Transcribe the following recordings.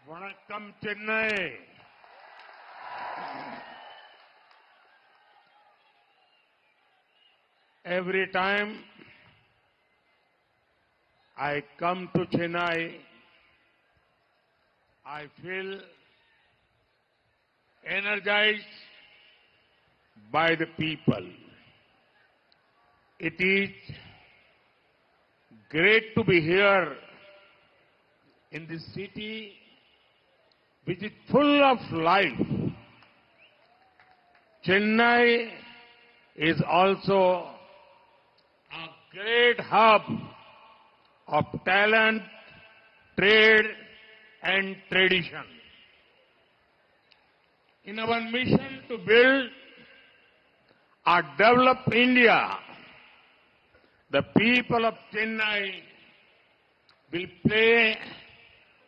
Vanakkam Chennai. Every time I come to Chennai, I feel energized by the people. It is great to be here in this city which is full of life. Chennai is also a great hub of talent, trade and tradition. In our mission to build a developed India, the people of Chennai will play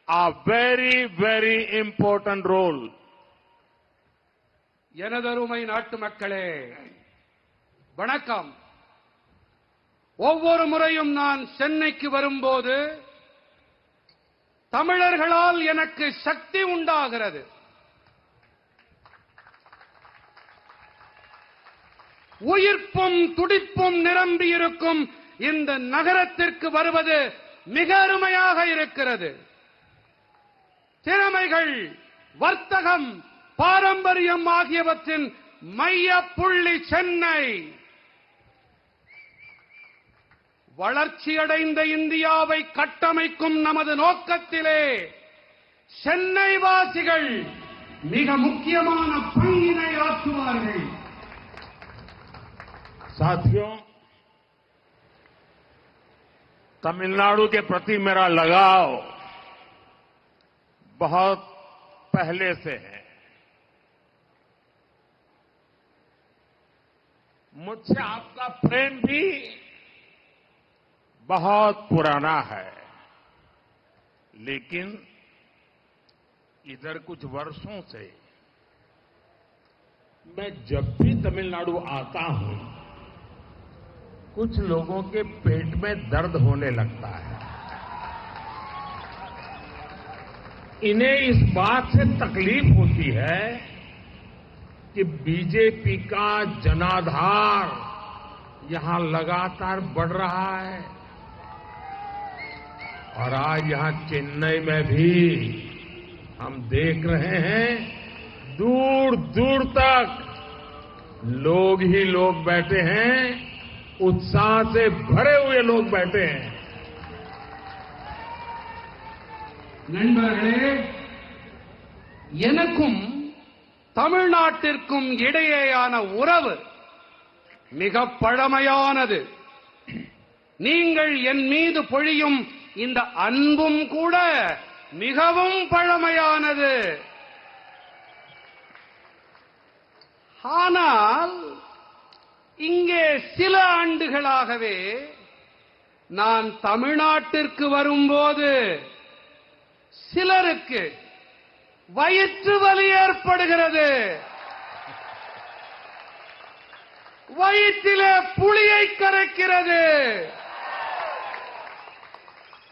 a very, very important role. எனதருமை நாட்டு மக்களே, வணக்கம். ஒவ்வொரு முறையும் நான் சென்னைக்கு வரும்போது தமிழர்களால் எனக்கு சக்தி உண்டாகிறது. உயிர்ப்பும் துடிப்பும் நிரம்பியிருக்கும் இந்த நகரத்திற்கு வருவது மிக அருமையாக இருக்கிறது. திறமைகள், வர்த்தகம், பாரம்பரியம் ஆகியவற்றின் மைய புள்ளி சென்னை. வளர்ச்சியடைந்த இந்தியாவை கட்டமைக்கும் நமது நோக்கத்திலே சென்னை வாசிகள் மிக முக்கியமான பங்கினை ஆற்றுவார்கள். साथियों, तमिलनाडु के प्रति मेरा लगाव बहुत पहले से है. मुझसे आपका प्रेम भी बहुत पुराना है, लेकिन इधर कुछ वर्षों से मैं जब भी तमिलनाडु आता हूं, कुछ लोगों के पेट में दर्द होने लगता है. इन्हें इस बात से तकलीफ होती है कि बीजेपी का जनाधार यहां लगातार बढ़ रहा है और आज यहां चेन्नई में भी हम देख रहे हैं दूर दूर तक लोग ही लोग बैठे हैं, उत्साह से भरे हुए लोग बैठे हैं. நண்பர்களே, எனக்கும் தமிழ்நாட்டிற்கும் இடையேயான உறவு மிக பழமையானது. நீங்கள் என் மீது பொழியும் இந்த அன்பும் கூட மிகவும் பழமையானது. ஆனால் இங்கே சில ஆண்டுகளாகவே நான் தமிழ்நாட்டிற்கு வரும்போது சிலருக்கு வயிற்று வலி ஏற்படுகிறது. வயிற்றிலே புளியை கரைக்கிறது.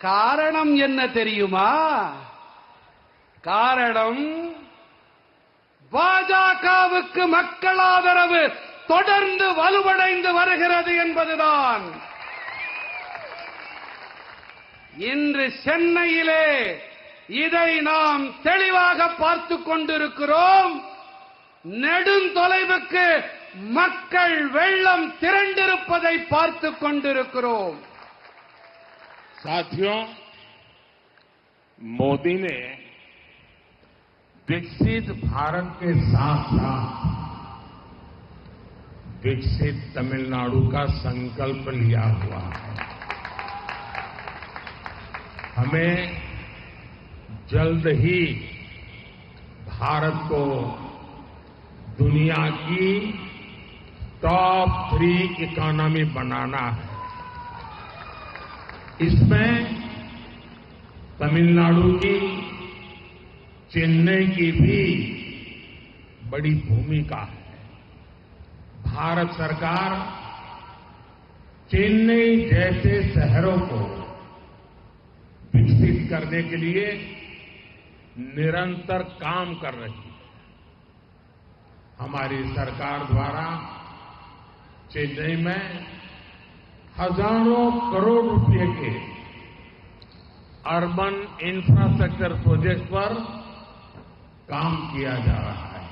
காரணம் என்ன தெரியுமா? காரணம் பாஜகவுக்கு மக்கள் ஆதரவு தொடர்ந்து வலுவடைந்து வருகிறது என்பதுதான். இன்று சென்னையிலே இதை நாம் தெளிவாக பார்த்துக் கொண்டிருக்கிறோம். நெடுந்தொலைவுக்கு மக்கள் வெள்ளம் திரண்டிருப்பதை பார்த்துக் கொண்டிருக்கிறோம். साथियों, मोदी ने विकसित भारत के साथ साथ विकसित तमिलनाडु का संकल्प लिया हुआ है. हमें जल्द ही भारत को दुनिया की टॉप 3 इकोनॉमी बनाना है. इसमें तमिलनाडु की, चेन्नई की भी बड़ी भूमिका है. भारत सरकार चेन्नई जैसे शहरों को विकसित करने के लिए निरंतर काम कर रही है। हमारी सरकार द्वारा चेन्नई में हजारों करोड़ रुपए के अर्बन इंफ्रास्ट्रक्चर प्रोजेक्ट पर काम किया जा रहा है।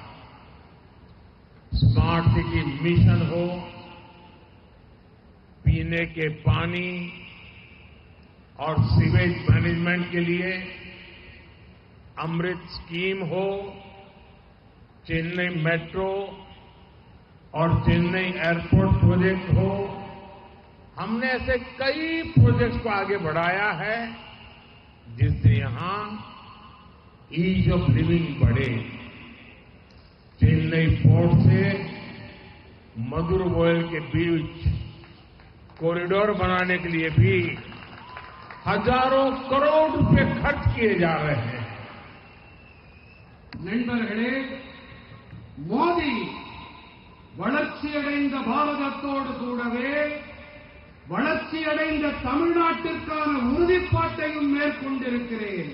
स्मार्ट सिटी मिशन हो, पीने के पानी और सीवेज मैनेजमेंट के लिए अमृत स्कीम हो, चेन्नई मेट्रो और चेन्नई एयरपोर्ट प्रोजेक्ट हो, हमने ऐसे कई प्रोजेक्ट्स को आगे बढ़ाया है जिससे यहां ईज ऑफ लिविंग बढ़े। चेन्नई पोर्ट से मदुरवायल के बीच कॉरिडोर बनाने के लिए भी हजारों करोड़ रुपए खर्च किए जा रहे हैं। நண்பர்களே, மோடி வளர்ச்சியடைந்த பாரதத்தோடு கூடவே வளர்ச்சியடைந்த தமிழ்நாட்டிற்கான உறுதிப்பாட்டையும் மேற்கொண்டிருக்கிறேன்.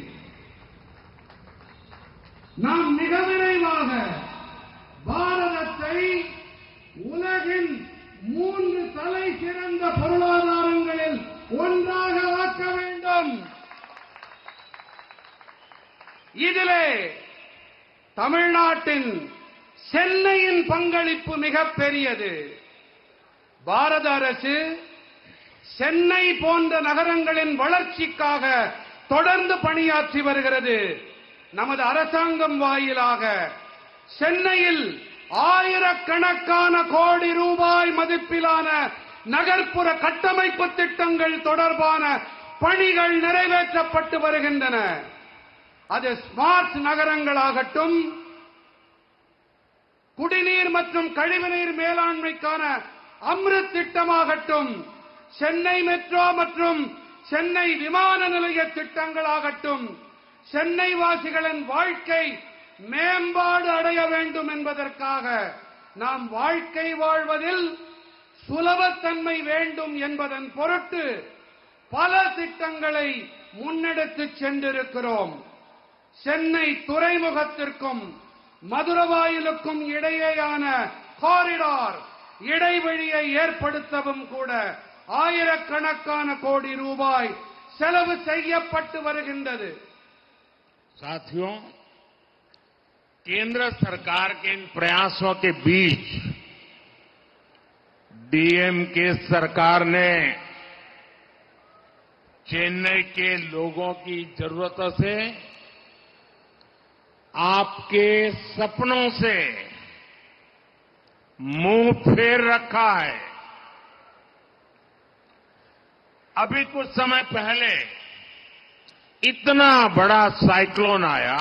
நாம் மிக விரைவாக பாரதத்தை உலகின் 3 தலை சிறந்த பொருளாதாரங்களில் ஒன்றாக ஆக்க வேண்டும். இதிலே தமிழ்நாட்டின் சென்னையின் பங்களிப்பு மிகப்பெரியது. பாரத அரசு சென்னை போன்ற நகரங்களின் வளர்ச்சிக்காக தொடர்ந்து பணியாற்றி வருகிறது. நமது அரசாங்கம் வாயிலாக சென்னையில் ஆயிரக்கணக்கான கோடி ரூபாய் மதிப்பிலான நகர்ப்புற கட்டமைப்பு திட்டங்கள் தொடர்பான பணிகள் நிறைவேற்றப்பட்டு வருகின்றன. அது ஸ்மார்ட் நகரங்களாகட்டும், குடிநீர் மற்றும் கழிவுநீர் மேலாண்மைக்கான அம்ருத் திட்டமாகட்டும், சென்னை மெட்ரோ மற்றும் சென்னை விமான நிலைய திட்டங்களாகட்டும், சென்னை வாசிகளின் வாழ்க்கை மேம்பாடு அடைய வேண்டும் என்பதற்காக நாம் வாழ்க்கை வாழ்வதில் சுலபத்தன்மை வேண்டும் என்பதன் பொருட்டு பல திட்டங்களை முன்னெடுத்துச் சென்றிருக்கிறோம். சென்னை துறைமுகத்திற்கும் மதுரவாயிலுக்கும் இடையேயான காரிடார் இடைவெளியை ஏற்படுத்தவும் கூட ஆயிரக்கணக்கான கோடி ரூபாய் செலவு செய்யப்பட்டு வருகின்றது. साथियों, केंद्र सरकार के इन प्रयासों के बीच डीएमके सरकार ने चेन्नई के लोगों की जरूरतों से, आपके सपनों से मुंह फेर रखा है। अभी कुछ समय पहले इतना बड़ा साइक्लोन आया,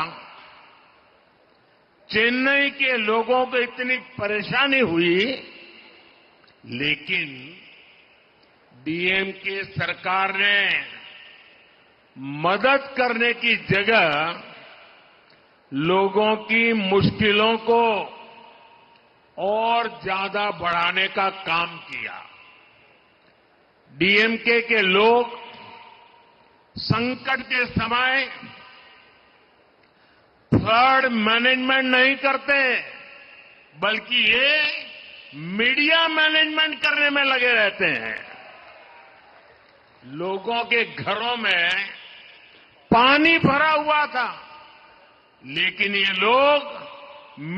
चेन्नई के लोगों को इतनी परेशानी हुई, लेकिन डीएमके सरकार ने मदद करने की जगह लोगों की मुश्किलों को और ज्यादा बढ़ाने का काम किया। डीएमके के लोग संकट के समय फ्लड मैनेजमेंट नहीं करते, बल्कि ये मीडिया मैनेजमेंट करने में लगे रहते हैं। लोगों के घरों में पानी भरा हुआ था, लेकिन ये लोग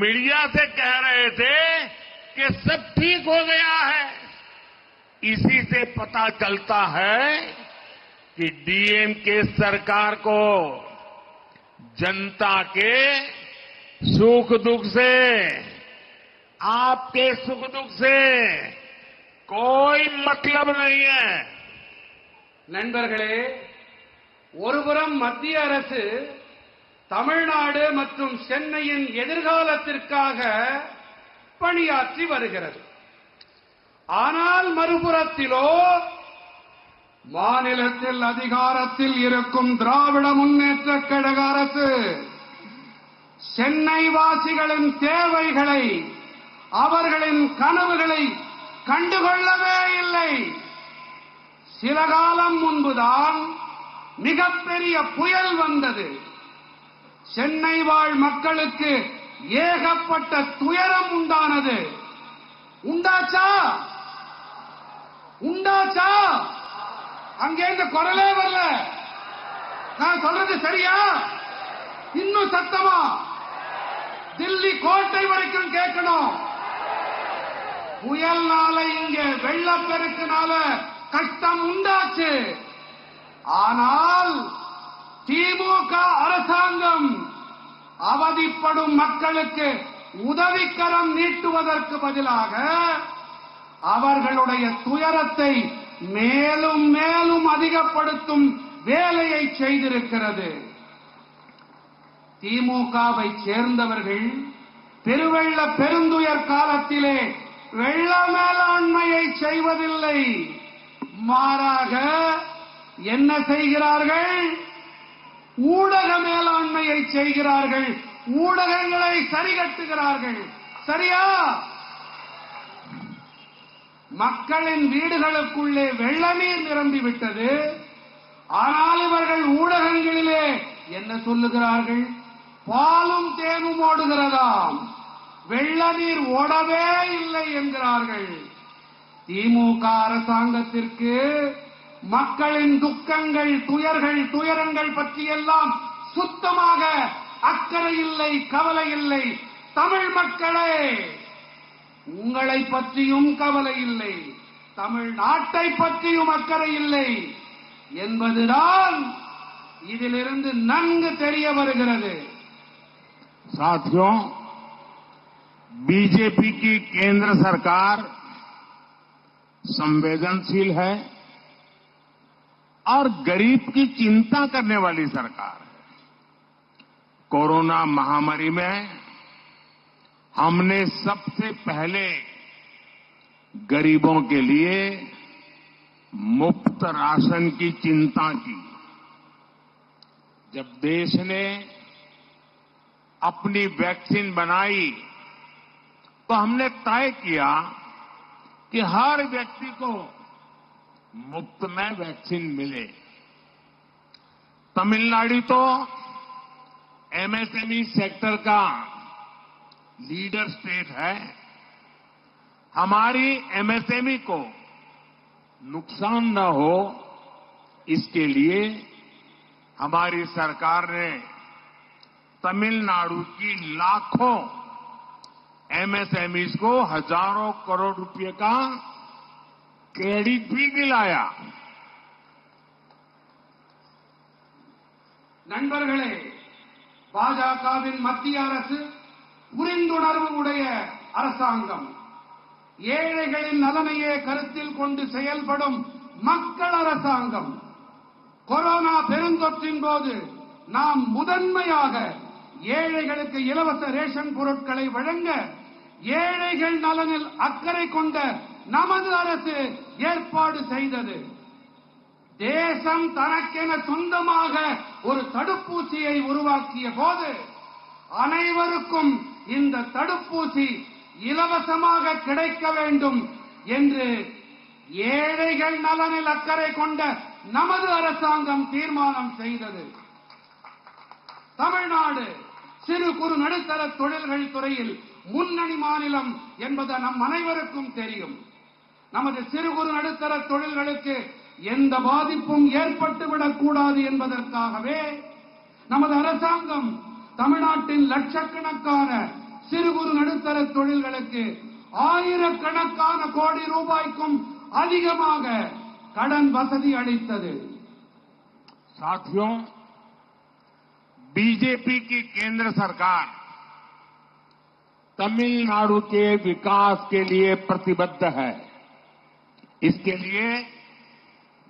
मीडिया से कह रहे थे कि सब ठीक हो गया है। इसी से पता चलता है कि डीएमके सरकार को जनता के सुख दुख से, आपके सुख दुख से कोई मतलब नहीं है। நண்பர்களே, ஒருபுறம் மத்திய அரசு தமிழ்நாடு மற்றும் சென்னையின் எதிர்காலத்திற்காக பணியாற்றி வருகிறது. ஆனால் மறுபுறத்திலோ மாநிலத்தில் அதிகாரத்தில் இருக்கும் திராவிட முன்னேற்றக் கழக அரசு சென்னை வாசிகளின் தேவைகளை, அவர்களின் கனவுகளை கண்டுகொள்ளவே இல்லை. சில காலம் முன்புதான் மிகப்பெரிய புயல் வந்தது. சென்னை வாழ் மக்களுக்கு ஏகப்பட்ட துயரம் உண்டானது. உண்டாச்சா? உண்டாச்சா? அங்கே இந்த குரலே வரல. நான் சொல்றது சரியா? இன்னும் சத்தமா தில்லி கோட்டை வரைக்கும் கேட்கணும். புயல்னால இங்க வெள்ளப்பெருக்குனால கஷ்டம் உண்டாச்சு. ஆனால் திமுக அரசாங்கம் அவதிப்படும் மக்களுக்கு உதவிக்கரம் நீட்டுவதற்கு பதிலாக அவர்களுடைய துயரத்தை மேலும் மேலும் அதிகப்படுத்தும் வேலையை செய்திருக்கிறது. திமுகவை சேர்ந்தவர்கள் பெருவெள்ள பெருந்துயர் காலத்திலே வெள்ள மேலாண்மையை செய்வதில்லை. மாறாக என்ன செய்கிறார்கள்? ஊடக மேலாண்மையை செய்கிறார்கள். ஊடகங்களை சரிகட்டுகிறார்கள். சரியா? மக்களின் வீடுகளுக்குள்ளே வெள்ள நீர் நிரம்பிவிட்டது. ஆனால் இவர்கள் ஊடகங்களிலே என்ன சொல்லுகிறார்கள்? பாலும் தேனும் ஓடுகிறதாம், வெள்ள நீர் ஓடவே இல்லை என்கிறார்கள். திமுக அரசாங்கத்திற்கு மக்களின் துக்கங்கள், துயரங்கள் பற்றியெல்லாம் சுத்தமாக அக்கறை இல்லை, கவலை இல்லை. தமிழ் மக்களே, உங்களை பற்றியும் கவலை இல்லை, தமிழ்நாட்டை பற்றியும் அக்கறை இல்லை என்பதுதான் இதிலிருந்து நன்கு தெரிய வருகிறது. साथियों, बीजेपी की केंद्र सरकार संवेदनशील है और गरीब की चिंता करने वाली सरकार है। कोरोना महामारी में हमने सबसे पहले गरीबों के लिए मुफ्त राशन की चिंता की। जब देश ने अपनी वैक्सीन बनाई तो हमने तय किया कि हर व्यक्ति को मुफ्त में वैक्सीन मिले। तमिलनाडु तो एमएसएमई सेक्टर का लीडर स्टेट है। हमारी एमएसएमई को नुकसान न हो, इसके लिए हमारी सरकार ने तमिलनाडु की लाखों एमएसएमईज को हजारों करोड़ रुपए का क्रेडिट भी दिलाया। நண்பர்களே, பாஜகவின் மத்திய அரசு புரிந்துணர்வு உடைய அரசாங்கம், ஏழைகளின் நலனையே கருத்தில் கொண்டு செயல்படும் மக்கள் அரசாங்கம். கொரோனா பெருந்தொற்றின் போது நாம் முதன்மையாக ஏழைகளுக்கு இலவச ரேஷன் பொருட்களை வழங்க ஏழைகள் நலனில் அக்கறை கொண்ட நமது அரசு ஏற்பாடு செய்தது. தேசம் தனக்கென சொந்தமாக ஒரு தடுப்பூசியை உருவாக்கிய போது அனைவருக்கும் இந்த தடுப்பூசி இலவசமாக கிடைக்க வேண்டும் என்று ஏழைகள் நலனில் அக்கறை கொண்ட நமது அரசாங்கம் தீர்மானம் செய்தது. தமிழ்நாடு சிறு குறு நடுத்தர தொழில்கள் துறையில் முன்னணி மாநிலம் என்பது நம் அனைவருக்கும் தெரியும். நமது சிறு குறு நடுத்தர தொழில்களுக்கு எந்த பாதிப்பும் ஏற்பட்டுவிடக் கூடாது என்பதற்காகவே நமது அரசாங்கம் தமிழ்நாட்டின் லட்சக்கணக்கான சிறு குறு நடுத்தர தொழில்களுக்கு ஆயிரக்கணக்கான கோடி ரூபாய்க்கும் அதிகமாக கடன் வசதி அளித்தது. साथियों, बीजेपी की केंद्र सरकार तमिलनाडु के विकास के लिए प्रतिबद्ध है। इसके लिए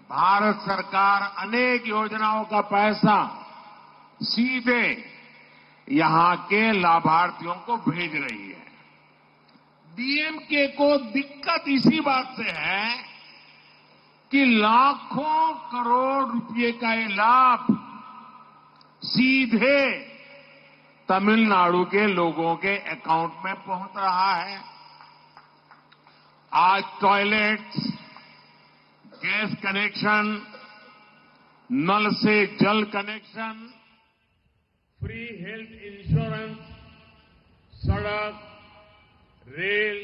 भारत सरकार अनेक योजनाओं का पैसा सीधे यहां के लाभार्थियों को भेज रही है। डीएमके को दिक्कत इसी बात से है कि लाखों करोड़ रुपए का ये लाभ सीधे तमिलनाडु के लोगों के अकाउंट में पहुंच रहा है। आज टॉयलेट्स, गैस कनेक्शन, नल से जल कनेक्शन, फ्री हेल्थ इंश्योरेंस, सड़क, रेल,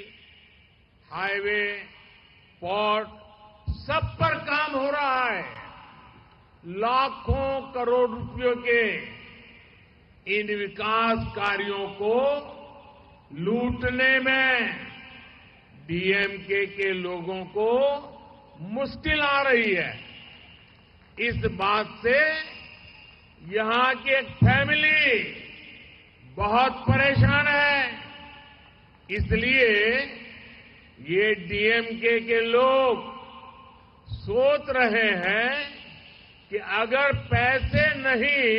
हाईवे, पोर्ट, सब पर काम हो रहा है। लाखों करोड़ रुपयों के इन विकास कार्यों को लूटने में डीएमके के लोगों को मुश्किल आ रही है। इस बात से यहां की एक फैमिली बहुत परेशान है। इसलिए ये डीएमके के लोग सोच रहे हैं कि अगर पैसे नहीं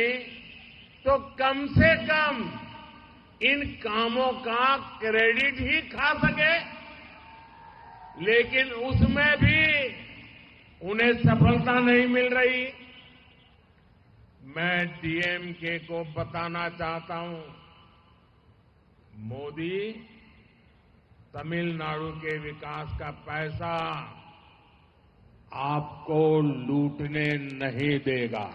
तो कम से कम इन कामों का क्रेडिट ही खा सके, लेकिन उसमें भी उन्हें सफलता नहीं मिल रही। मैं डीएमके को बताना चाहता हूं, मोदी तमिलनाडु के विकास का पैसा आपको लूटने नहीं देगा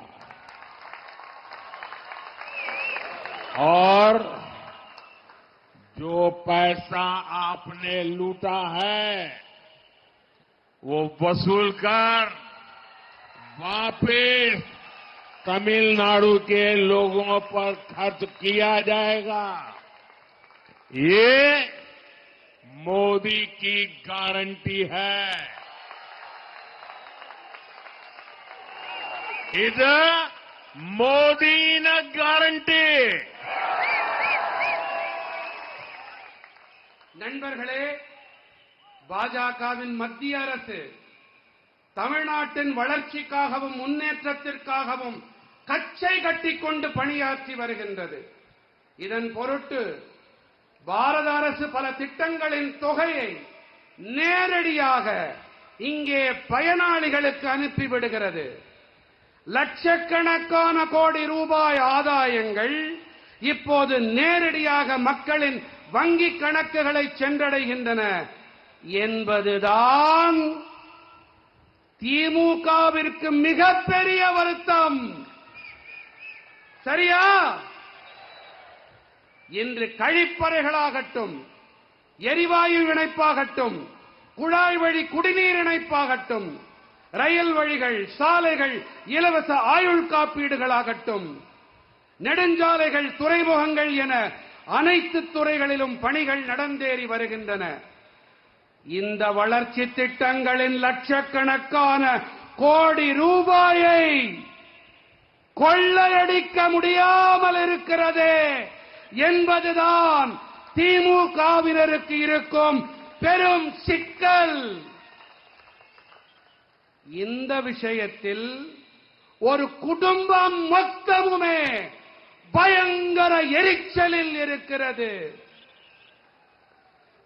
और जो पैसा आपने लूटा है वो वसूल कर वापस तमिलनाडु के लोगों पर खर्च किया जाएगा। ये मोदी की गारंटी है। இது மோடியின் கேரண்டி। நண்பர்களே, பாஜகவின் மத்திய அரசு தமிழ்நாட்டின் வளர்ச்சிக்காகவும் முன்னேற்றத்திற்காகவும் கச்சை கட்டிக்கொண்டு பணியாற்றி வருகின்றது. இதன் பொருட்டு பாரத அரசு பல திட்டங்களின் தொகையை நேரடியாக இங்கே பயனாளிகளுக்கு அனுப்பிவிடுகிறது. லட்சக்கணக்கான கோடி ரூபாய் ஆதாயங்கள் இப்போது நேரடியாக மக்களின் வங்கிக் கணக்குகளை சென்றடைகின்றன என்பதுதான் திமுகவிற்கு மிகப்பெரிய வருத்தம். சரியா? இன்று கழிப்பறைகளாகட்டும், எரிவாயு இணைப்பாகட்டும், குழாய் வழி குடிநீர் இணைப்பாகட்டும், ரயில் வழிகள், சாலைகள், இலவச ஆயுள் காப்பீடுகளாகட்டும், நெடுஞ்சாலைகள், துறைமுகங்கள் என அனைத்து துறைகளிலும் பணிகள் நடந்தேறி வருகின்றன. இந்த வளர்ச்சி திட்டங்களின் லட்சக்கணக்கான கோடி ரூபாயை கொள்ளையடிக்க முடியாமல் இருக்கிறதே என்பதுதான் திமுகவினருக்கு இருக்கும் பெரும் சிக்கல். இந்த விஷயத்தில் ஒரு குடும்பம் மொத்தமுமே பயங்கர எரிச்சலில் இருக்கிறது.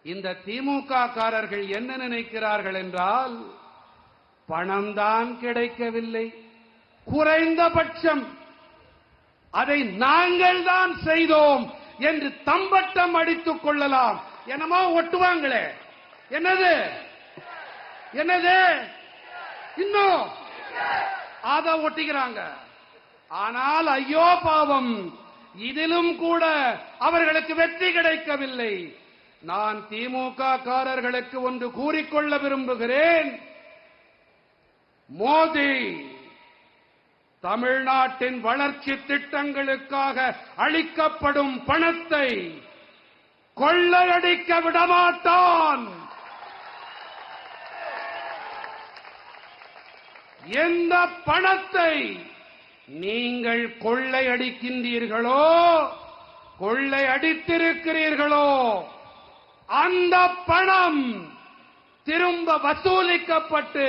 இந்த திமுக காரர்கள் என்ன நினைக்கிறார்கள் என்றால், பணம் தான் கிடைக்கவில்லை, குறைந்தபட்சம் அதை நாங்கள் தான் செய்தோம் என்று தம்பட்டம் அடித்துக் கொள்ளலாம். என்னமோ ஒட்டுவாங்களே, என்னது என்னது இன்னும் அதை ஒட்டிக்கிறாங்க. ஆனால் ஐயோ பாவம், இதிலும் கூட அவர்களுக்கு வெற்றி கிடைக்கவில்லை. நான் திமுக காரர்களுக்கு ஒன்று கூறிக்கொள்ள விரும்புகிறேன். மோடி தமிழ்நாட்டின் வளர்ச்சி திட்டங்களுக்காக அளிக்கப்படும் பணத்தை கொள்ளையடிக்க விடமாட்டான். எந்த பணத்தை நீங்கள் கொள்ளையடிக்கின்றீர்களோ, கொள்ளையடித்திருக்கிறீர்களோ, அந்த பணம் திரும்ப வசூலிக்கப்பட்டு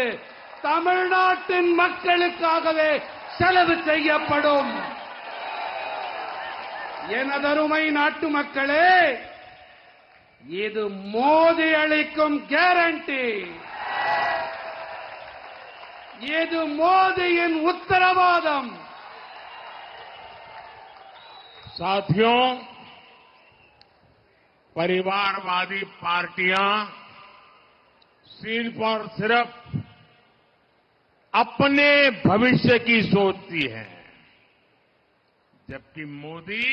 தமிழ்நாட்டின் மக்களுக்காகவே செலவு செய்யப்படும். எனதருமை நாட்டு மக்களே, இது மோடி அளிக்கும் கேரண்டி, இது மோடியின் உத்தரவாதம். साथियों, परिवारवादी पार्टियां सिर्फ और सिर्फ अपने भविष्य की सोचती हैं। जबकि मोदी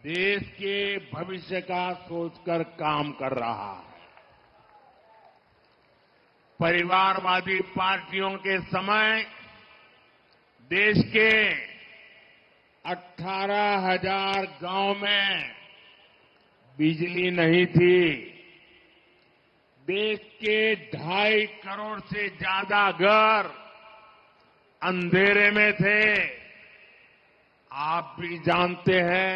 देश के भविष्य का सोचकर काम कर रहा है। परिवारवादी पार्टियों के समय देश के 18,000 गांव में बिजली नहीं थी। देश के 2.5 करोड़ से ज्यादा घर अंधेरे में थे। आप भी जानते हैं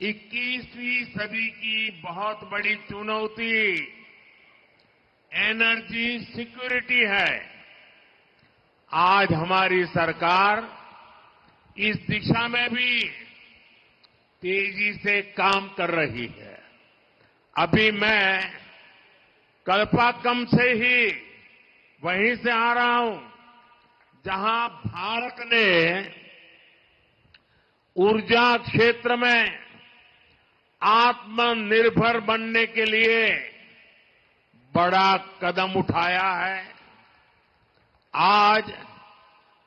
21वीं सदी की बहुत बड़ी चुनौती एनर्जी सिक्योरिटी है। आज हमारी सरकार इस दिशा में भी तेजी से काम कर रही है। अभी मैं कल्पाकम से ही वहीं से आ रहा हूं जहां भारत ने ऊर्जा क्षेत्र में आत्मनिर्भर बनने के लिए बड़ा कदम उठाया है। आज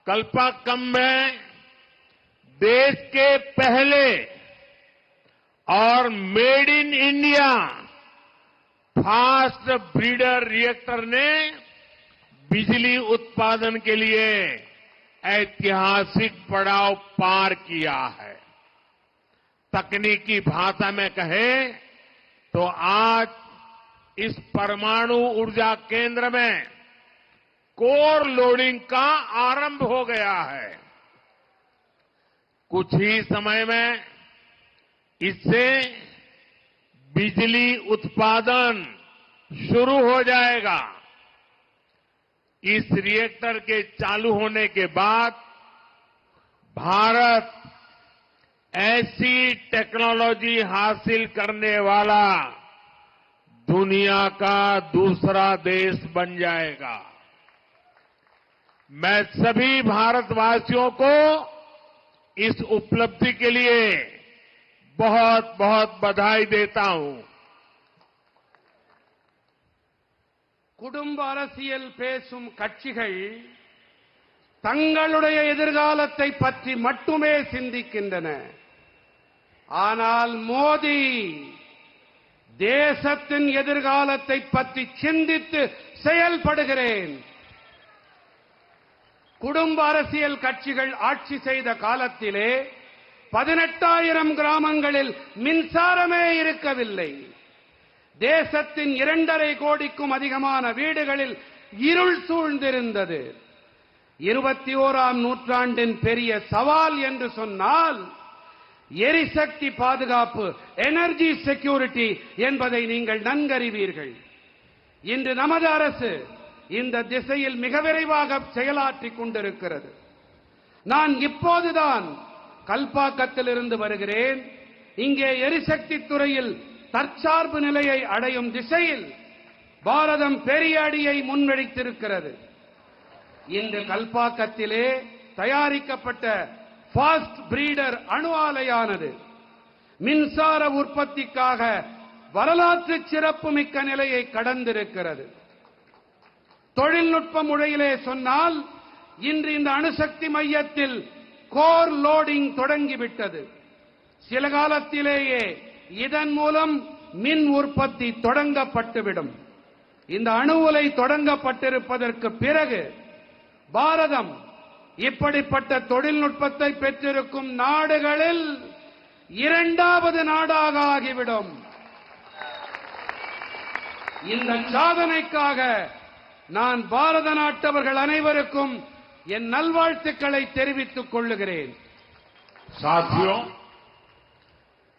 कल्पाकम में देश के पहले और made in India fast breeder reactor ने बिजली उत्पादन के लिए ऐतिहासिक पड़ाव पार किया है। तकनीकी भाषा में कहें तो आज इस परमाणु ऊर्जा केंद्र में कोर लोडिंग का आरंभ हो गया है। कुछ ही समय में इससे बिजली उत्पादन शुरू हो जाएगा। इस रिएक्टर के चालू होने के बाद भारत ऐसी टेक्नोलॉजी हासिल करने वाला दुनिया का दूसरा देश बन जाएगा। मैं सभी भारतवासियों को इस उपलब्धि के लिए बहुत बहुत बधाई देता हूं। குடும்ப அரசியல் பேசும் கட்சிகள் தங்களுடைய எதிர்காலத்தை பற்றி மட்டுமே சிந்திக்கின்றன. ஆனால் மோடி தேசத்தின் எதிர்காலத்தை பற்றி சிந்தித்து செயல்படுகிறேன். குடும்ப அரசியல் கட்சிகள் ஆட்சி செய்த காலத்திலே 18,000 கிராமங்களில் மின்சாரமே இருக்கவில்லை. தேசத்தின் 2.5 கோடிக்கும் அதிகமான வீடுகளில் இருள் சூழ்ந்திருந்தது. 21ஆம் நூற்றாண்டின் பெரிய சவால் என்று சொன்னால் எரிசக்தி பாதுகாப்பு, எனர்ஜி செக்யூரிட்டி என்பதை நீங்கள் நன்கறிவீர்கள். இன்று நமது அரசு இந்த திசையில் மிக விரைவாக செயலாற்றிக் கொண்டிருக்கிறது. நான் இப்போதுதான் கல்பாக்கத்திலிருந்து வருகிறேன். இங்கே எரிசக்தி துறையில் தற்சார்பு நிலையை அடையும் திசையில் பாரதம் பெரிய அடியை முன்வைத்திருக்கிறது. இன்று கல்பாக்கத்திலே தயாரிக்கப்பட்ட ஃபாஸ்ட் பிரீடர் அணு ஆலையானது மின்சார உற்பத்திக்காக வரலாற்று சிறப்புமிக்க நிலையை கடந்திருக்கிறது. தொழில்நுட்ப முறையிலே சொன்னால் இன்று இந்த அணுசக்தி மையத்தில் கோர் லோடிங் தொடங்கிவிட்டது. சில காலத்திலேயே இதன் மூலம் மின் உற்பத்தி தொடங்கப்பட்டுவிடும். இந்த அணு உலை தொடங்கப்பட்டிருப்பதற்கு பிறகு பாரதம் இப்படிப்பட்ட தொழில்நுட்பத்தை பெற்றிருக்கும் நாடுகளில் 2வது நாடாக ஆகிவிடும். இந்த சாதனைக்காக நான் பாரத நாட்டவர்கள் அனைவருக்கும் என் நல்வாழ்த்துக்களை தெரிவித்துக் கொள்ளுகிறேன். साथियों,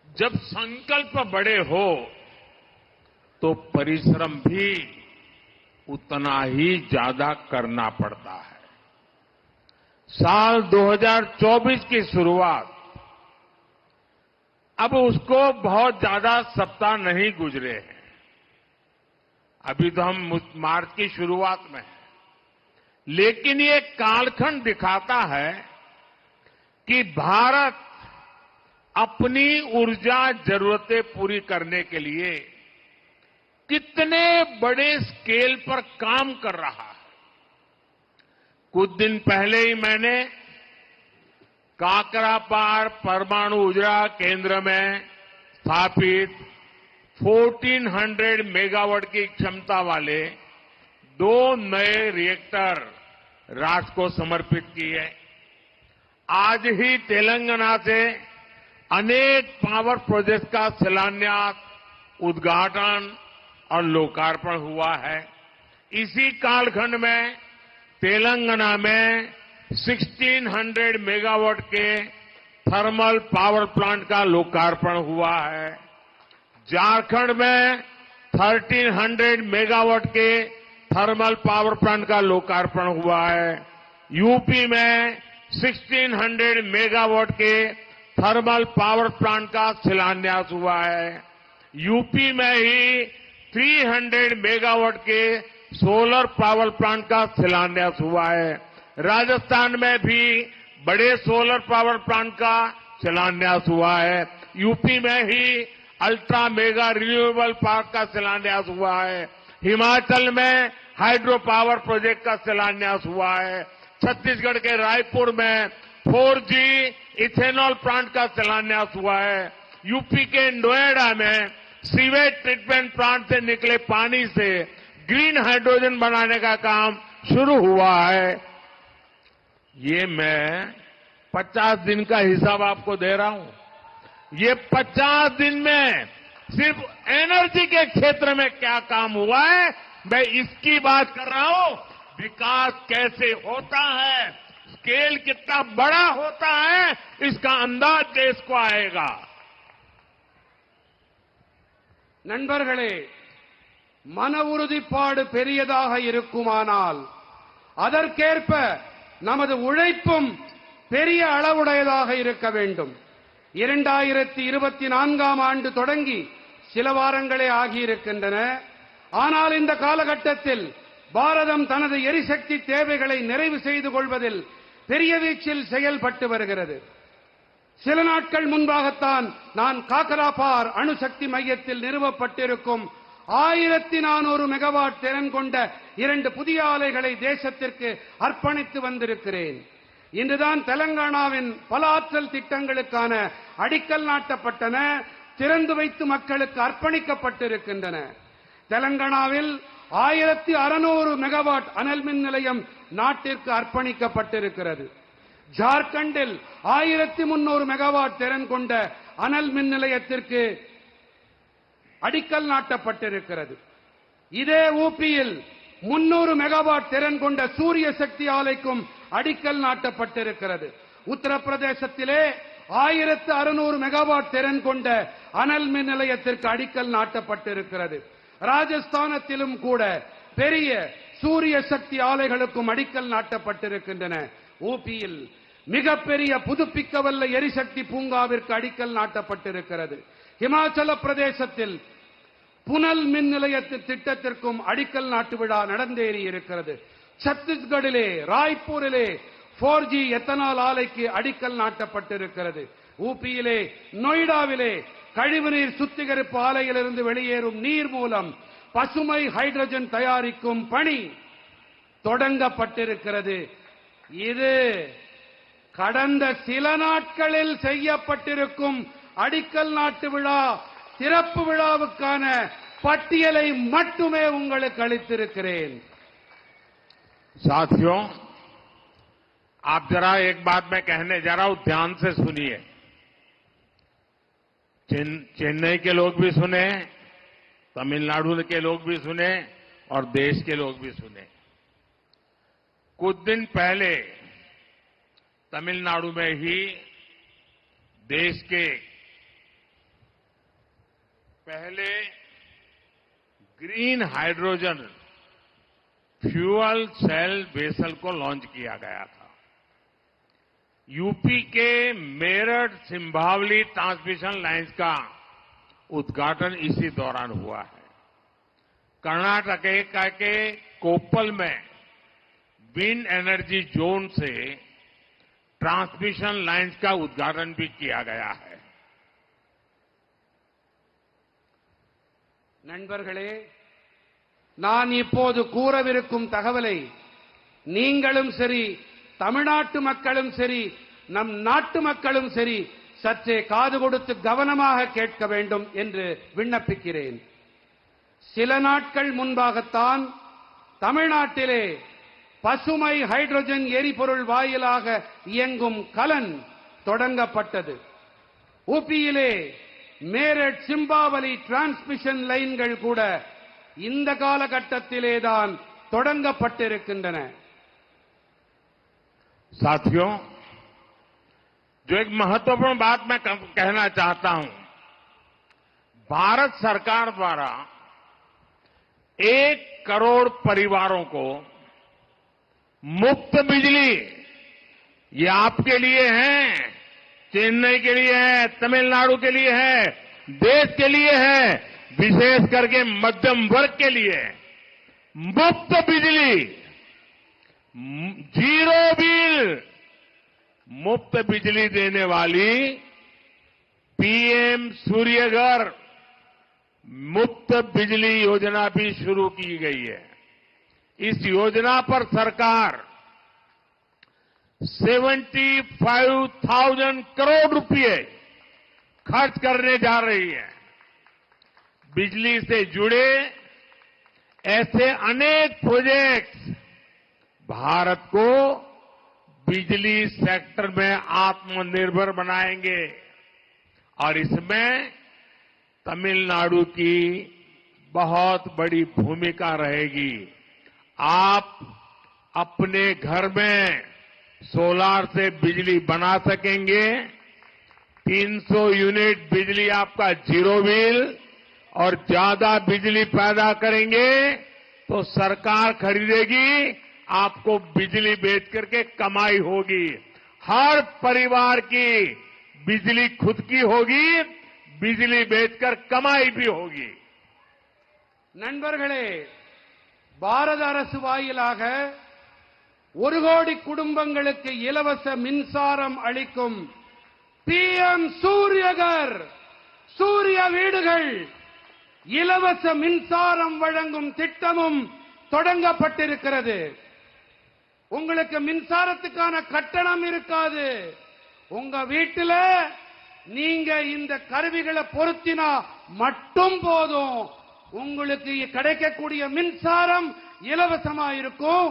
जब संकल्प बड़े हो तो परिश्रम भी उतना ही ज्यादा करना पड़ता है। साल 2024 की शुरुआत अब उसको बहुत ज्यादा सप्ताह नहीं गुजरे हैं। अभी तो हम मार्च की शुरुआत में हैं, लेकिन ये कालखंड दिखाता है कि भारत अपनी ऊर्जा जरूरतें पूरी करने के लिए कितने बड़े स्केल पर काम कर रहा है। कुछ दिन पहले ही मैंने काकरापार परमाणु ऊर्जा केंद्र में स्थापित 1400 मेगावाट की क्षमता वाले 2 नए रिएक्टर राष्ट्र को समर्पित किए। आज ही तेलंगाना से अनेक पावर प्रोजेक्ट का शिलान्यास, उद्घाटन और लोकार्पण हुआ है। इसी कालखंड में तेलंगाना में 1600 मेगावाट के थर्मल पावर प्लांट का लोकार्पण हुआ है। झारखंड में 1300 मेगावाट के थर्मल पावर प्लांट का लोकार्पण हुआ है। यूपी में 1600 मेगावाट के थर्मल पावर प्लांट का शिलान्यास हुआ है। यूपी में ही 300 मेगावाट के सोलर पावर प्लांट का शिलान्यास हुआ है। राजस्थान में भी बड़े सोलर पावर प्लांट का शिलान्यास हुआ है। यूपी में ही अल्ट्रा मेगा रिन्यूएबल पार्क का शिलान्यास हुआ है। हिमाचल में हाइड्रो पावर प्रोजेक्ट का शिलान्यास हुआ है। छत्तीसगढ़ के रायपुर में 4G इथेनॉल प्लांट का शिलान्यास हुआ है। यूपी के नोएडा में सीवेज ट्रीटमेंट प्लांट से निकले पानी से ग्रीन हाइड्रोजन बनाने का काम शुरू हुआ है। ये मैं 50 दिन का हिसाब आपको दे रहा हूं। ये 50 दिन में सिर्फ एनर्जी के क्षेत्र में क्या काम हुआ है, मैं इसकी बात कर रहा हूं। विकास कैसे होता है, स्केल कितना बड़ा होता है, इसका अंदाज देश को आएगा। நண்பர்களே, மன உறுதிப்பாடு பெரியதாக இருக்குமானால் அதற்கேற்ப நமது உழைப்பும் பெரிய அளவுடையதாக இருக்க வேண்டும். 2024ஆம் ஆண்டு தொடங்கி சில வாரங்களே ஆகியிருக்கின்றன. ஆனால் இந்த காலகட்டத்தில் பாரதம் தனது எரிசக்தி தேவைகளை நிறைவு செய்து கொள்வதில் பெரிய வீச்சில் செயல்பட்டு வருகிறது. சில நாட்கள் முன்பாகத்தான் நான் காக்கராபார் அணுசக்தி மையத்தில் நிறுவப்பட்டிருக்கும் 1400 மெகாவாட் திறன் கொண்ட 2 புதிய ஆலைகளை தேசத்திற்கு அர்ப்பணித்து வந்திருக்கிறேன். இன்றுதான் தெலங்கானாவின் பல ஆற்றல் திட்டங்களுக்கான அடிக்கல் நாட்டப்பட்டன, திறந்து வைத்து மக்களுக்கு அர்ப்பணிக்கப்பட்டிருக்கின்றன. தெலங்கானாவில் 1600 மெகாவாட் அனல் மின் நிலையம் நாட்டிற்கு அர்ப்பணிக்கப்பட்டிருக்கிறது. ஜார்க்கண்டில் 1300 மெகாவாட் திறன் கொண்ட அனல் மின் நிலையத்திற்கு அடிக்கல் நாட்டப்பட்டிருக்கிறது. இதே ஊபியில் 300 மெகாவாட் திறன் கொண்ட சூரிய சக்தி ஆலைக்கும் அடிக்கல் நாட்டப்பட்டிருக்கிறது. உத்தரப்பிரதேசத்திலே 1600 மெகாவாட் திறன் கொண்ட அனல் மின் நிலையத்திற்கு அடிக்கல் நாட்டப்பட்டிருக்கிறது. ராஜஸ்தானத்திலும் கூட பெரிய சூரிய சக்தி ஆலைகளுக்கும் அடிக்கல் நாட்டப்பட்டிருக்கின்றன. ஊபியில் மிகப்பெரிய புதுப்பிக்கவல்ல எரிசக்தி பூங்காவிற்கு அடிக்கல் நாட்டப்பட்டிருக்கிறது. இமாச்சல பிரதேசத்தில் புனல் மின் நிலையத்தின் திட்டத்திற்கும் அடிக்கல் நாட்டு விழா நடந்தேறி இருக்கிறது. சத்தீஸ்கடிலே ராய்ப்பூரிலே 4G எத்தனால் ஆலைக்கு அடிக்கல் நாட்டப்பட்டிருக்கிறது. ஊபியிலே நொய்டாவிலே கழிவுநீர் சுத்திகரிப்பு ஆலையிலிருந்து வெளியேறும் நீர் மூலம் பசுமை ஹைட்ரஜன் தயாரிக்கும் பணி தொடங்கப்பட்டிருக்கிறது. இது கடந்த சில நாட்களில் செய்யப்பட்டிருக்கும் அடிக்கல் நாட்டு விழா திறப்பு விழாவுக்கான பட்டியலை மட்டுமே உங்களுக்கு அளித்திருக்கிறேன். साथियों, आप जरा एक बात मैं कहने जा रहा हूं, ध्यान से सुनिए। चेन्नई के लोग भी सुने, तमिलनाडु के लोग भी सुने और देश के लोग भी सुने। कुछ दिन पहले तमिलनाडु में ही देश के पहले green hydrogen fuel cell vessel को लॉन्च किया गया था। यूपी के मेरठ सिंभावली ट्रांसमिशन लाइन्स का उद्घाटन इसी दौरान हुआ है। कर्नाटक के कोप्पल में विंड एनर्जी जोन से ट्रांसमिशन लाइन्स का उद्घाटन भी किया गया है। நண்பர்களே, நான் இப்போது கூறவிருக்கும் தகவலை நீங்களும் சரி, தமிழ்நாட்டு மக்களும் சரி, நம் நாட்டு மக்களும் சரி சற்றே காது கொடுத்து கவனமாக கேட்க வேண்டும் என்று விண்ணப்பிக்கிறேன். சில நாட்கள் முன்பாகத்தான் தமிழ்நாட்டிலே பசுமை ஹைட்ரஜன் எரிபொருள் வாயிலாக இயங்கும் கலன் தொடங்கப்பட்டது. ஊபியிலே மேரட் சிம்பாவலி டிரான்ஸ்மிஷன் லைன்கள் கூட இந்த காலகட்டத்திலேதான் தொடங்கப்பட்டிருக்கின்றன. साथियों, जो एक महत्वपूर्ण बात मैं कहना चाहता हूं, भारत सरकार द्वारा 1 करोड़ परिवारों को मुफ्त बिजली, ये आपके लिए है, चेन्नई के लिए है, तमिलनाडु के लिए है, देश के लिए है, विशेष करके मध्यम वर्ग के लिए मुफ्त बिजली, जीरो बिल मुफ्त बिजली देने वाली पीएम सूर्यघर मुफ्त बिजली योजना भी शुरू की गई है. इस योजना पर सरकार 75,000 करोड़ रुपए खर्च करने जा रही है. बिजली से जुड़े ऐसे अनेक प्रोजेक्ट्स भारत को बिजली सेक्टर में आत्मनिर्भर बनाएंगे और इसमें तमिलनाडु की बहुत बड़ी भूमिका रहेगी. आप अपने घर में सोलार से बिजली बना सकेंगे. 300 यूनिट बिजली आपका जीरो बिल और ज्यादा बिजली पैदा करेंगे तो सरकार खरीदेगी, आपको बिजली बेच करके कमाई होगी. हर परिवार की बिजली खुद की होगी, बिजली बेचकर कमाई भी होगी. நண்பர்களே, பாரத அரசு வாயிலாக 1 கோடி குடும்பங்களுக்கு இலவச மின்சாரம் அளிக்கும் பிஎம் சூரியகர் சூரிய வீடுகள் இலவச மின்சாரம் வழங்கும் திட்டமும் தொடங்கப்பட்டிருக்கிறது. உங்களுக்கு மின்சாரத்துக்கான கட்டணம் இருக்காது. உங்க வீட்டில நீங்க இந்த கருவிகளை பொருத்தினா மட்டும் போதும். உங்களுக்கு கிடைக்கக்கூடிய மின்சாரம் இலவசமா இருக்கும்.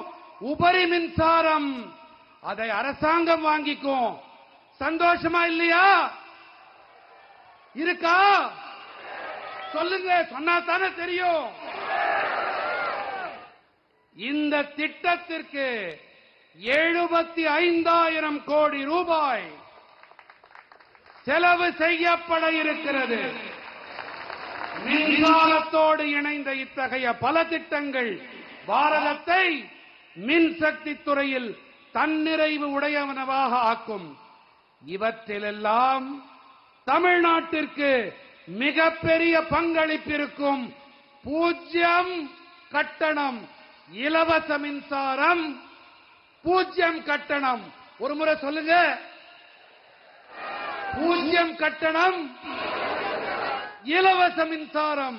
உபரி மின்சாரம் அதை அரசாங்கம் வாங்கிக்கும். சந்தோஷமா இல்லையா? இருக்கா? சொல்லுங்க, சொன்னா தானே தெரியும். இந்த திட்டத்திற்கு 75,000 கோடி ரூபாய் செலவு செய்யப்பட இருக்கிறது. மின்சாரத்தோடு இணைந்த இத்தகைய பல திட்டங்கள் பாரதத்தை மின்சக்தி துறையில் தன்னிறைவு உடையவனவாக ஆக்கும். இவற்றிலெல்லாம் தமிழ்நாட்டிற்கு மிகப்பெரிய பங்களிப்பிருக்கும். 0 கட்டணம் இலவச மின்சாரம், 0 கட்டணம். ஒரு முறை சொல்லுங்க, 0 கட்டணம் இலவச மின்சாரம்.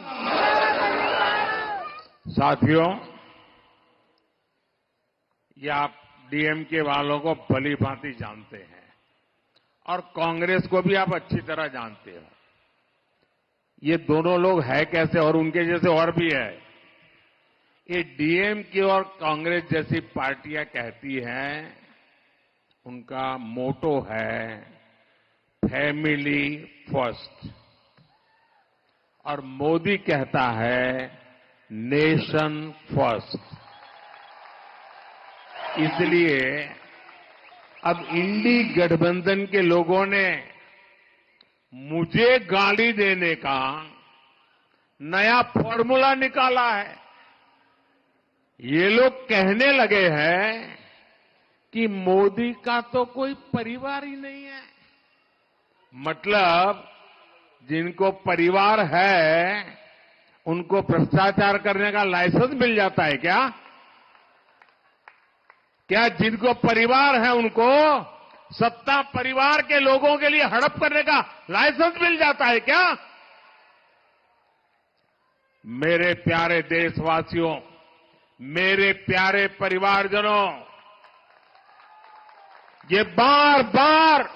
साथियों, ये आप डीएमके वालों को भली भांति जानते हैं और कांग्रेस को भी आप अच्छी तरह जानते हो. ये दोनों लोग है कैसे, और उनके जैसे और भी है. ये डीएमके और कांग्रेस जैसी पार्टियां कहती हैं, उनका मोटो है फैमिली फर्स्ट और मोदी कहता है नेशन फर्स्ट. इसलिए अब इंडी गठबंधन के लोगों ने मुझे गाली देने का नया फॉर्मूला निकाला है. ये लोग कहने लगे हैं कि मोदी का तो कोई परिवार ही नहीं है. मतलब जिनको परिवार है उनको भ्रष्टाचार करने का लाइसेंस मिल जाता है क्या? क्या जिनको परिवार है उनको सत्ता परिवार के लोगों के लिए हड़प करने का लाइसेंस मिल जाता है क्या? मेरे प्यारे देशवासियों, मेरे प्यारे परिवारजनों, ये बार बार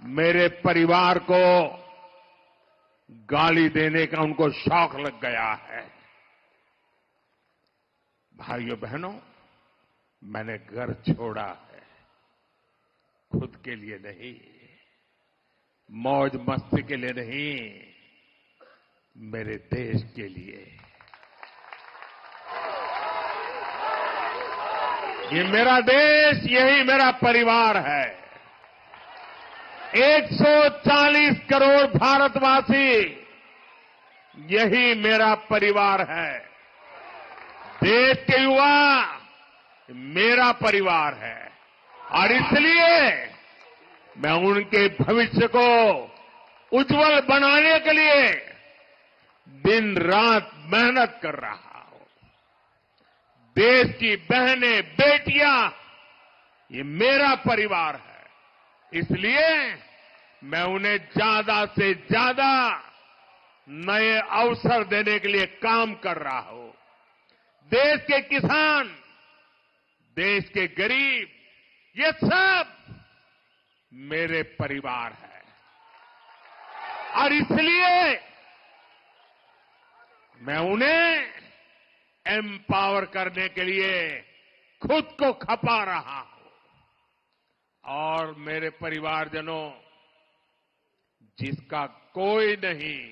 मेरे परिवार को गाली देने का उनको शौक लग गया है। भाइयों बहनों, मैंने घर छोड़ा है, खुद के लिए नहीं, मौज मस्ती के लिए नहीं, मेरे देश के लिए। ये मेरा देश, यही मेरा परिवार है। 140 करोड़ भारतवासी, यही मेरा परिवार है। देश के युवा मेरा परिवार है और इसलिए मैं उनके भविष्य को उज्जवल बनाने के लिए दिन रात मेहनत कर रहा हूं। देश की बहनें, बेटियां, ये मेरा परिवार है, इसलिए मैं उन्हें ज्यादा से ज्यादा नए अवसर देने के लिए काम कर रहा हूं। देश के किसान, देश के गरीब, ये सब मेरे परिवार है और इसलिए मैं उन्हें एम्पावर करने के लिए खुद को खपा रहा हूं। और मेरे परिवारजनों, जिसका कोई नहीं,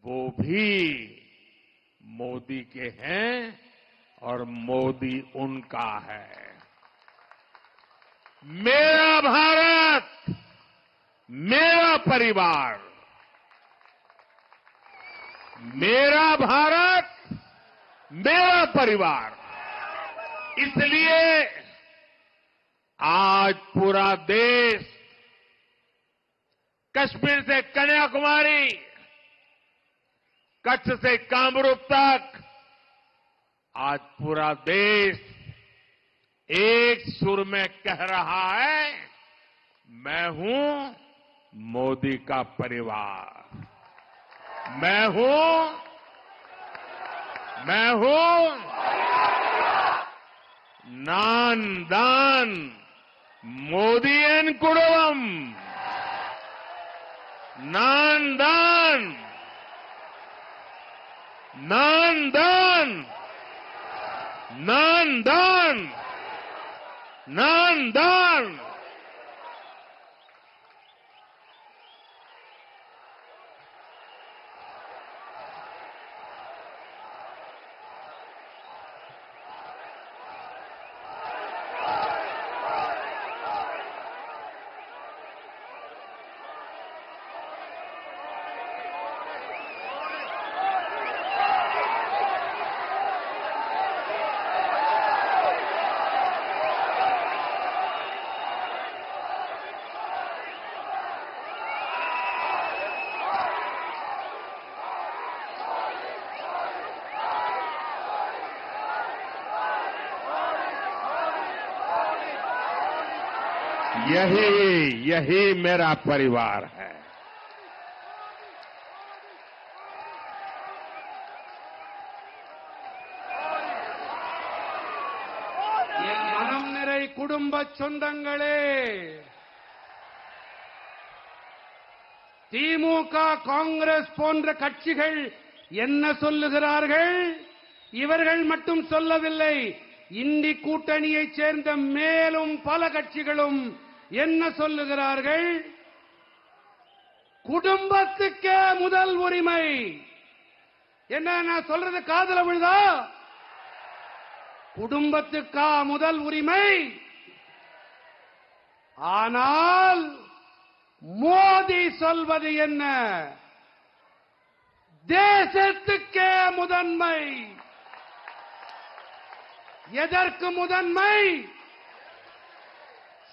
वो भी मोदी के हैं और मोदी उनका है। मेरा भारत, मेरा परिवार, मेरा भारत, मेरा परिवार। इसलिए आज पूरा देश, कश्मीर से कन्याकुमारी, कच्छ से कामरूप तक, आज पूरा देश एक सुर में कह रहा है, मैं हूं मोदी का परिवार, मैं हूं नान दान मोदीयन कुडुंबम, नान दान, नान दान, नान दान, नान दान। यही मेरा परिवार है। என் மனம் நிறை குடும்ப சொந்தங்களே, திமுக, காங்கிரஸ் போன்ற கட்சிகள் என்ன சொல்லுகிறார்கள்? இவர்கள் மட்டும் சொல்லவில்லை, இந்தி கூட்டணியைச் சேர்ந்த மேலும் பல கட்சிகளும் என்ன சொல்லுகிறார்கள்? குடும்பத்துக்கே முதல் உரிமை. என்ன நான் சொல்றது காதுல விழுதா? குடும்பத்துக்கா முதல் உரிமை? ஆனால் மோடி சொல்வது என்ன? தேசத்துக்கே முதன்மை. எதற்கு முதன்மை?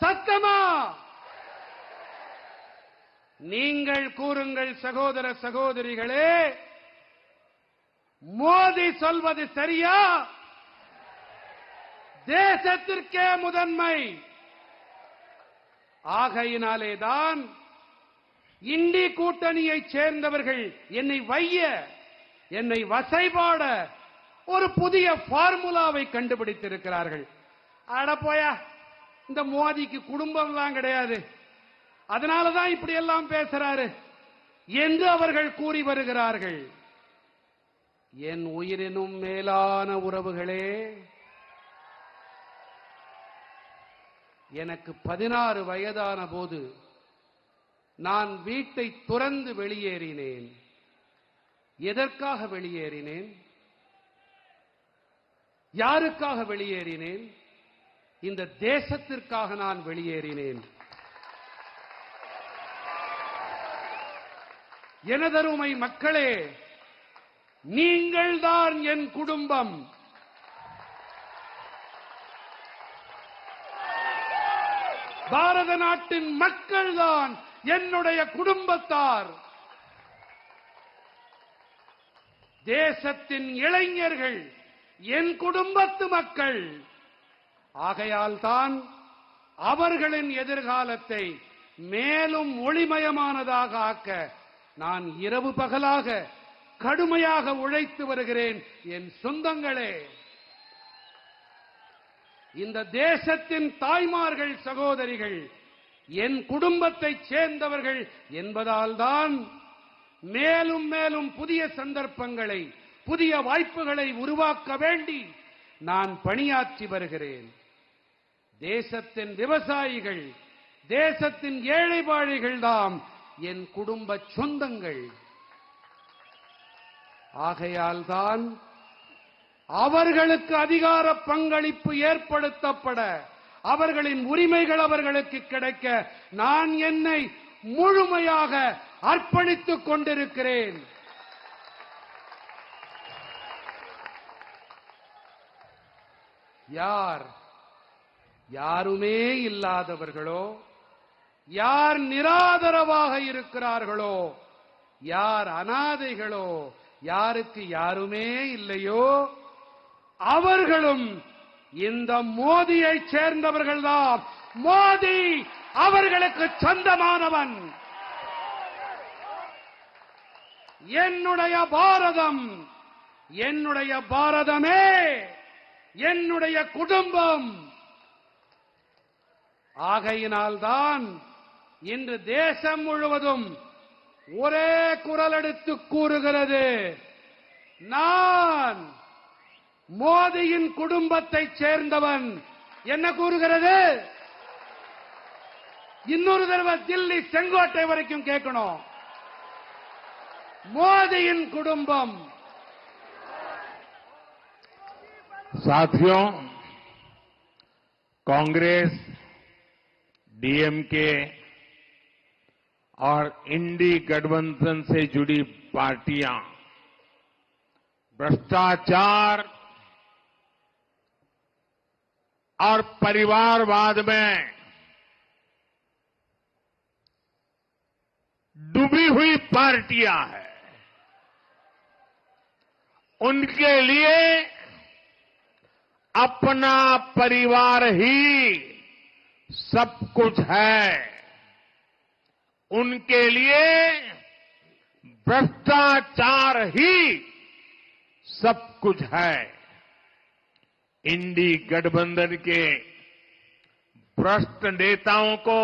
சத்தமா நீங்கள் கூறுங்கள் சகோதர சகோதரிகளே, மோடி சொல்வது சரியா? தேசத்திற்கே முதன்மை. ஆகையினாலேதான் இந்தி கூட்டணியைச் சேர்ந்தவர்கள் என்னை வைய, என்னை வசைபாட ஒரு புதிய பார்முலாவை கண்டுபிடித்திருக்கிறார்கள். அட போயா, இந்த மோடிக்கு குடும்பம்லாம் கிடையாது, அதனாலதான் இப்படி எல்லாம் பேசுறாரு என்று அவர்கள் கூறி வருகிறார்கள். என் உயிரினும் மேலான உறவுகளே, எனக்கு 16 வயதான போது நான் வீட்டை துறந்து வெளியேறினேன். எதற்காக வெளியேறினேன்? யாருக்காக வெளியேறினேன்? இந்த தேசத்திற்காக நான் வெளியேறினேன். எனதருமை மக்களே, நீங்கள்தான் என் குடும்பம். பாரத நாட்டின் மக்கள்தான் என்னுடைய குடும்பத்தார். தேசத்தின் இளைஞர்கள் என் குடும்பத்து மக்கள். ஆகையால் தான் அவர்களின் எதிர்காலத்தை மேலும் ஒளிமயமானதாக ஆக்க நான் இரவு பகலாக கடுமையாக உழைத்து வருகிறேன். என் சொந்தங்களே, இந்த தேசத்தின் தாய்மார்கள், சகோதரிகள் என் குடும்பத்தைச் சேர்ந்தவர்கள் என்பதால் தான் மேலும் மேலும் புதிய சந்தர்ப்பங்களை, புதிய வாய்ப்புகளை உருவாக்க வேண்டி நான் பணியாற்றி வருகிறேன். தேசத்தின் விவசாயிகள், தேசத்தின் ஏழை பாழைகள் தாம் என் குடும்ப சொந்தங்கள். ஆகையால் தான் அவர்களுக்கு அதிகார பங்களிப்பு ஏற்படுத்தப்பட, அவர்களின் உரிமைகள் அவர்களுக்கு கிடைக்க நான் என்னை முழுமையாக அர்ப்பணித்துக் கொண்டிருக்கிறேன். யாருமே இல்லாதவர்களோ, யார் நிராதரவாக இருக்கிறார்களோ, யார் அனாதைகளோ, யாருக்கு யாருமே இல்லையோ, அவர்களும் இந்த மோடியைச் சேர்ந்தவர்கள்தான். மோடி அவர்களுக்கு சொந்தமானவன். என்னுடைய பாரதம், என்னுடைய பாரதமே என்னுடைய குடும்பம். ஆகையினால்தான் இன்று தேசம் முழுவதும் ஒரே குரல் எடுத்து கூறுகிறது, நான் மோடியின் குடும்பத்தைச் சேர்ந்தவன். என்ன கூறுகிறது? இன்னொரு தடவை தில்லி செங்கோட்டை வரைக்கும் கேட்கணும். மோடியின் குடும்பம். साथियों, कांग्रेस, डीएमके और इंडी गठबंधन से जुड़ी पार्टियां भ्रष्टाचार और परिवारवाद में डूबी हुई पार्टियां हैं। उनके लिए अपना परिवार ही सब कुछ है। उनके लिए भ्रष्टाचार ही सब कुछ है। इंडी गठबंधन के भ्रष्ट नेताओं को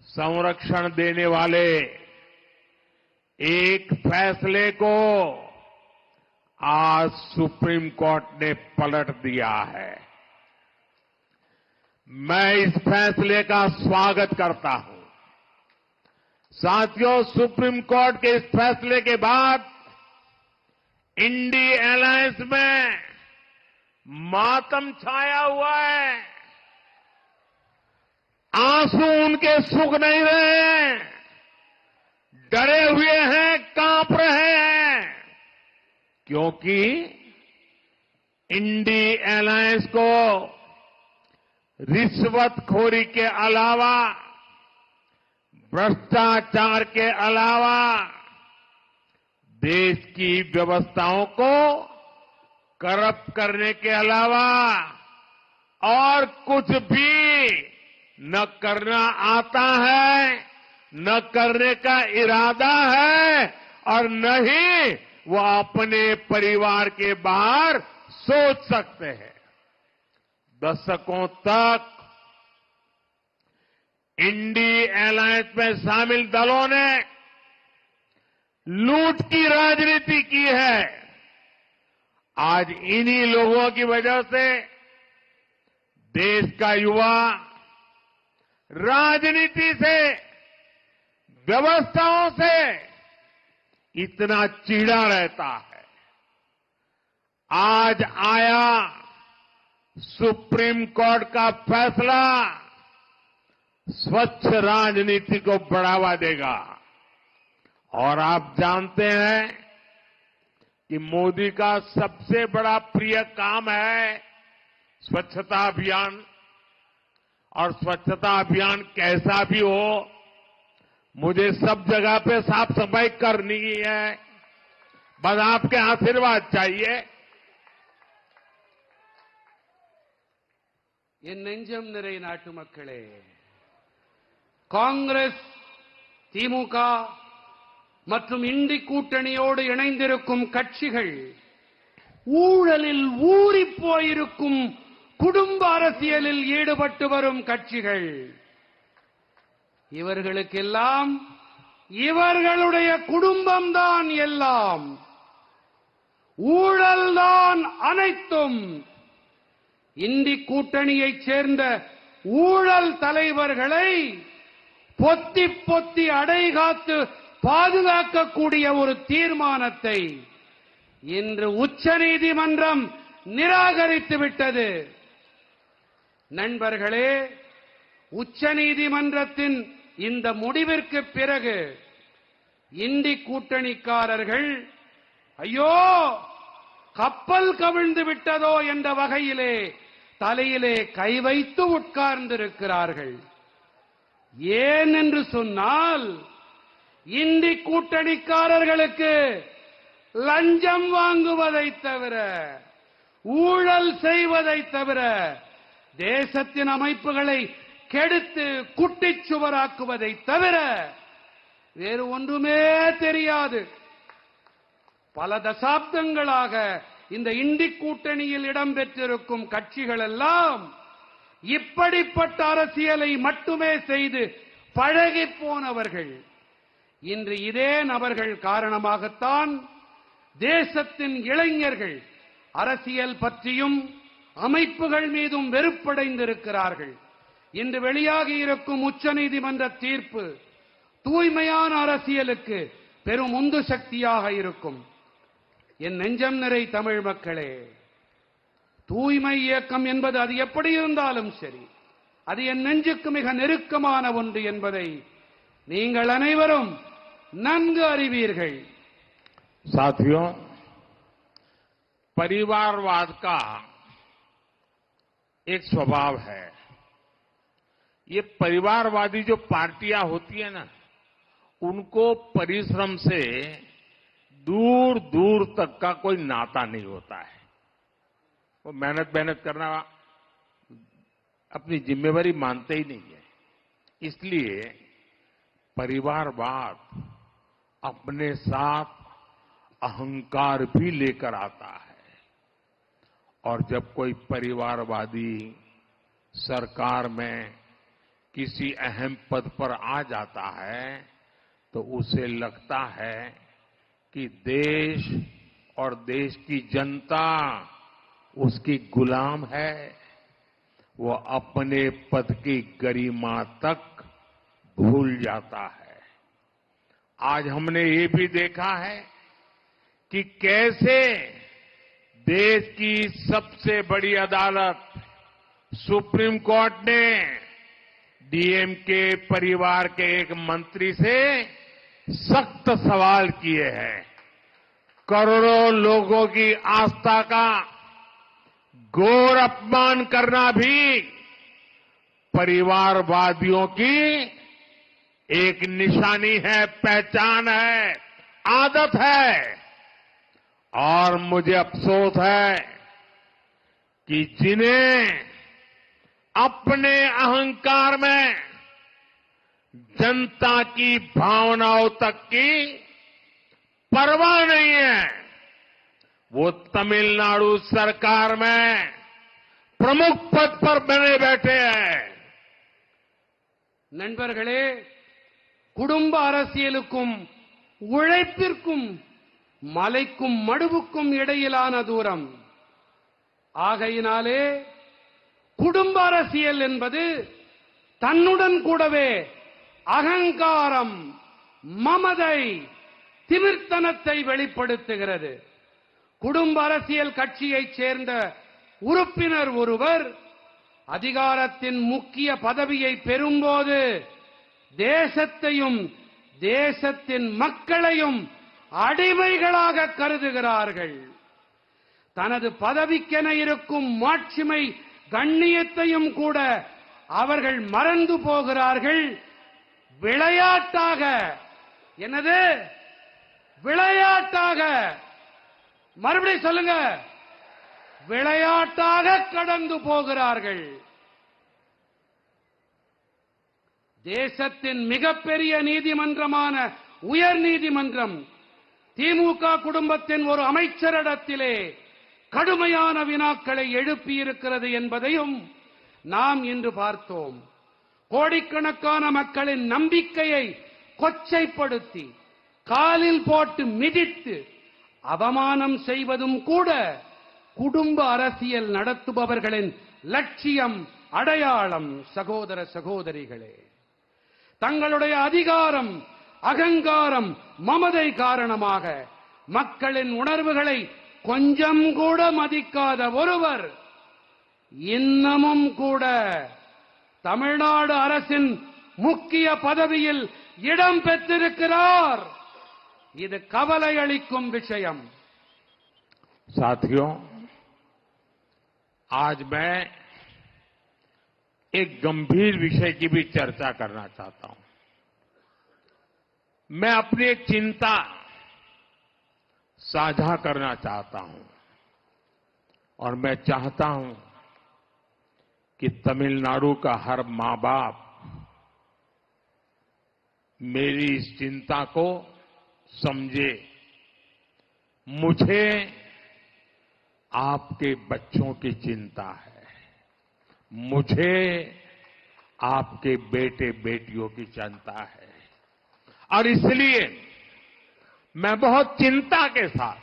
संरक्षण देने वाले एक फैसले को आज सुप्रीम कोर्ट ने पलट दिया है। मैं इस फैसले का स्वागत करता हूं। साथियों, सुप्रीम कोर्ट के इस फैसले के बाद इंडी अलायंस में मातम छाया हुआ है। आंसू उनके सूख नहीं रहे हैं, डरे हुए हैं, कांप रहे हैं, क्योंकि इंडी अलायंस को रिश्वतखोरी के अलावा, भ्रष्टाचार के अलावा देश की व्यवस्थाओं को करप्ट करने के अलावा और कुछ भी न करना आता है, न करने का इरादा है, और न ही वो अपने परिवार के बाहर सोच सकते हैं। दशकों तक इंडी अलायंस में शामिल दलों ने लूट की राजनीति की है। आज इन्हीं लोगों की वजह से देश का युवा राजनीति से, व्यवस्थाओं से इतना चिढ़ा रहता है। आज आया सुप्रीम कोर्ट का फैसला स्वच्छ राजनीति को बढ़ावा देगा। और आप जानते हैं कि मोदी का सबसे बड़ा प्रिय काम है स्वच्छता अभियान। और स्वच्छता अभियान कैसा भी हो, मुझे सब जगह पे साफ सफाई करनी ही है। बस आपके आशीर्वाद चाहिए। என் நெஞ்சம் நிறை நாட்டு மக்களே, காங்கிரஸ், திமுக மற்றும் இண்டி கூட்டணியோடு இணைந்திருக்கும் கட்சிகள் ஊழலில் ஊறிப் போயிருக்கும் குடும்ப அரசியலில் ஈடுபட்டு வரும் கட்சிகள். இவர்களுக்கெல்லாம் இவர்களுடைய குடும்பம்தான் எல்லாம், ஊழல்தான் அனைத்தும். இந்தி கூட்டணியைச் சேர்ந்த ஊழல் தலைவர்களை பொத்தி பொத்தி அடைகாத்து பாதுகாக்கக்கூடிய ஒரு தீர்மானத்தை இன்று உச்சநீதிமன்றம் நிராகரித்து விட்டது. நண்பர்களே, உச்சநீதிமன்றத்தின் இந்த முடிவிற்கு பிறகு இந்தி கூட்டணிக்காரர்கள் ஐயோ கப்பல் கவிழ்ந்து விட்டதோ என்ற வகையிலே தலையிலே கை வைத்து உட்கார்ந்திருக்கிறார்கள். ஏன் என்று சொன்னால், இந்தி கூட்டணிக்காரர்களுக்கு லஞ்சம் வாங்குவதை தவிர, ஊழல் செய்வதை தவிர, தேசத்தின் அமைப்புகளை கெடுத்து குட்டிச்சுவராக்குவதை தவிர வேறு ஒன்றுமே தெரியாது. பல தசாப்தங்களாக இந்த இந்தி கூட்டணியில் இடம்பெற்றிருக்கும் கட்சிகள் எல்லாம் இப்படிப்பட்ட அரசியலை மட்டுமே செய்து பழகி போனவர்கள். இன்று இதே நபர்கள் காரணமாகத்தான் தேசத்தின் இளைஞர்கள் அரசியல் பற்றியும் அமைப்புகள் மீதும் வெறுப்படைந்திருக்கிறார்கள். இன்று வெளியாகி இருக்கும் உச்சநீதிமன்ற தீர்ப்பு தூய்மையான அரசியலுக்கு பெரும் உந்து சக்தியாக இருக்கும். என் நெஞ்சம் நிறை தமிழ் மக்களே, தூய்மை இயக்கம் என்பது அது எப்படி இருந்தாலும் சரி, அது என் நெஞ்சுக்கு மிக நெருக்கமான ஒன்று என்பதை நீங்கள் அனைவரும் நன்கு அறிவீர்கள். साथियों, परिवारवाद का एक स्वभाव है। ये परिवारवादी जो पार्टियां होती है ना, उनको परिश्रम से दूर दूर तक का कोई नाता नहीं होता है। वो मेहनत करना अपनी जिम्मेवारी मानते ही नहीं है। इसलिए परिवारवाद अपने साथ अहंकार भी लेकर आता है। और जब कोई परिवारवादी सरकार में किसी अहम पद पर आ जाता है तो उसे लगता है कि देश और देश की जनता उसकी गुलाम है। वो अपने पद की गरिमा तक भूल जाता है। आज हमने ये भी देखा है कि कैसे देश की सबसे बड़ी अदालत सुप्रीम कोर्ट ने डीएमके परिवार के एक मंत्री से सख्त सवाल किए हैं। करोड़ों लोगों की आस्था का घोर अपमान करना भी परिवारवादियों की एक निशानी है, पहचान है, आदत है। और मुझे अफसोस है कि जिन्हें अपने अहंकार में जनता की भावनाओं तक की परवाह नहीं है, वो तमिलनाडु सरकार में प्रमुख पद पर बने बैठे हैं। நண்பர்களே, குடும்ப அரசியலுக்கும் உழைப்பிற்கும் மலைக்கும் மடுவுக்கும் இடையிலான தூரம். ஆகையினாலே குடும்ப அரசியல் என்பது தன்னுடன் கூடவே அகங்காரம், மமதை, திமிர்த்தனத்தை வெளிப்படுத்துகிறது. குடும்ப அரசியல் கட்சியைச் சேர்ந்த உறுப்பினர் ஒருவர் அதிகாரத்தின் முக்கிய பதவியை பெறும்போது தேசத்தையும் தேசத்தின் மக்களையும் அடிமைகளாக கருதுகிறார்கள். தனது பதவிக்கென இருக்கும் மாட்சிமை கண்ணியத்தையும் கூட அவர்கள் மறந்து போகிறார்கள். விளையாட்டாக, என்னது விளையாட்டாக, மறுபடியும் சொல்லுங்க, விளையாட்டாக கடந்து போகிறார்கள். தேசத்தின் மிகப்பெரிய நீதிமன்றமான உயர் நீதிமன்றம் திமுக குடும்பத்தின் ஒரு அமைச்சரிடத்திலே கடுமையான வினாக்களை எழுப்பியிருக்கிறது என்பதையும் நாம் இன்று பார்த்தோம். கோடிக்கணக்கான மக்களின் நம்பிக்கையை கொச்சைப்படுத்தி காலில் போட்டு மிதித்து அவமானம் செய்வதும் கூட குடும்ப அரசியல் நடத்துபவர்களின் லட்சியம், அடையாளம். சகோதர சகோதரிகளே, தங்களுடைய அதிகாரம், அகங்காரம், மமதை காரணமாக மக்களின் உணர்வுகளை கொஞ்சம் கூட மதிக்காத ஒருவர் இன்னமும் கூட தமிழ்நாடு அரசின் முக்கிய பதவியில் இடம் பெற்றிருக்கிறார். இது கவலை அளிக்கும் விஷயம். साथियों, आज मैं एक गंभीर विषय की भी चर्चा करना चाहता हूं। मैं अपनी एक चिंता साझा करना चाहता हूं और मैं चाहता हूं कि तमिलनाडु का हर मां बाप मेरी इस चिंता को समझे। मुझे आपके बच्चों की चिंता है, मुझे आपके बेटे बेटियों की चिंता है और इसलिए मैं बहुत चिंता के साथ,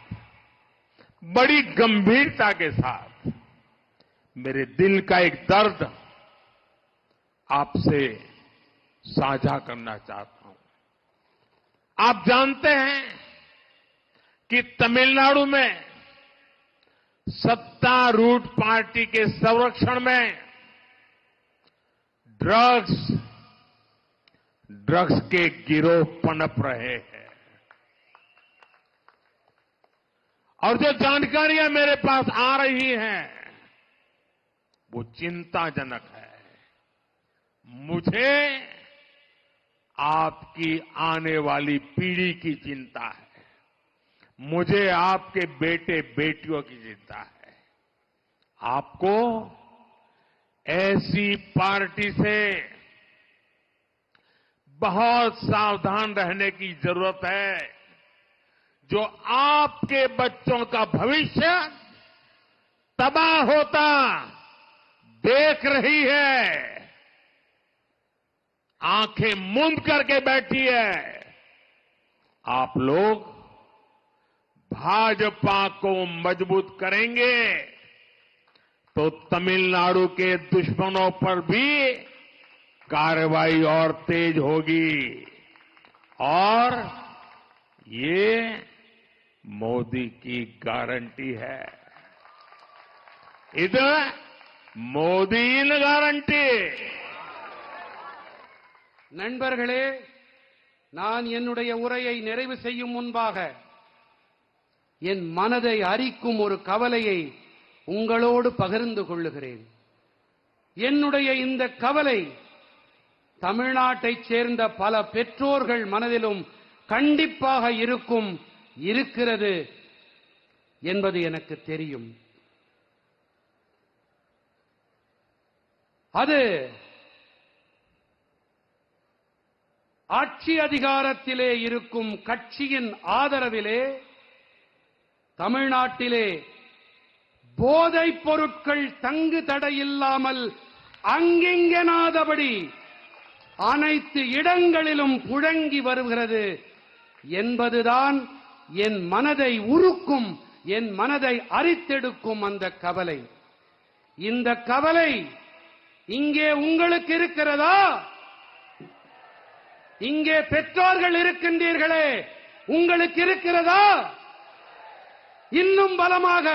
बड़ी गंभीरता के साथ मेरे दिल का एक दर्द आपसे साझा करना चाहता हूं। आप जानते हैं कि तमिलनाडु में सत्तारूढ़ पार्टी के संरक्षण में ड्रग्स के गिरोह पनप रहे हैं और जो जानकारियां मेरे पास आ रही हैं वो चिंताजनक है। मुझे आपकी आने वाली पीढ़ी की चिंता है, मुझे आपके बेटे बेटियों की चिंता है। आपको ऐसी पार्टी से बहुत सावधान रहने की जरूरत है जो आपके बच्चों का भविष्य तबाह होता देख रही है, आंखें मूंद करके बैठी है। आप लोग भाजपा को मजबूत करेंगे तो तमिलनाडु के दुश्मनों पर भी कार्रवाई और तेज होगी और ये मोदी की गारंटी है। इधर மோடியின் கேரண்டி. நண்பர்களே, நான் என்னுடைய உரையை நிறைவு செய்யும் முன்பாக என் மனதை அரிக்கும் ஒரு கவலையை உங்களோடு பகிர்ந்து கொள்ளுகிறேன். என்னுடைய இந்த கவலை தமிழ்நாட்டைச் சேர்ந்த பல பெற்றோர்கள் மனதிலும் கண்டிப்பாக இருக்கிறது என்பது எனக்கு தெரியும். அது ஆட்சி அதிகாரத்திலே இருக்கும் கட்சியின் ஆதரவிலே தமிழ்நாட்டிலே போதைப் பொருட்கள் தங்கு தடையில்லாமல் அங்கிங்கெனாதபடி அனைத்து இடங்களிலும் புழங்கி வருகிறது என்பதுதான் என் மனதை உருக்கும், என் மனதை அரித்தெடுக்கும் அந்த கவலை. இந்த கவலை இங்கே உங்களுக்கு இருக்கிறதா? இங்கே பெற்றோர்கள் இருக்கின்றீர்களே, உங்களுக்கு இருக்கிறதா? இன்னும் பலமாக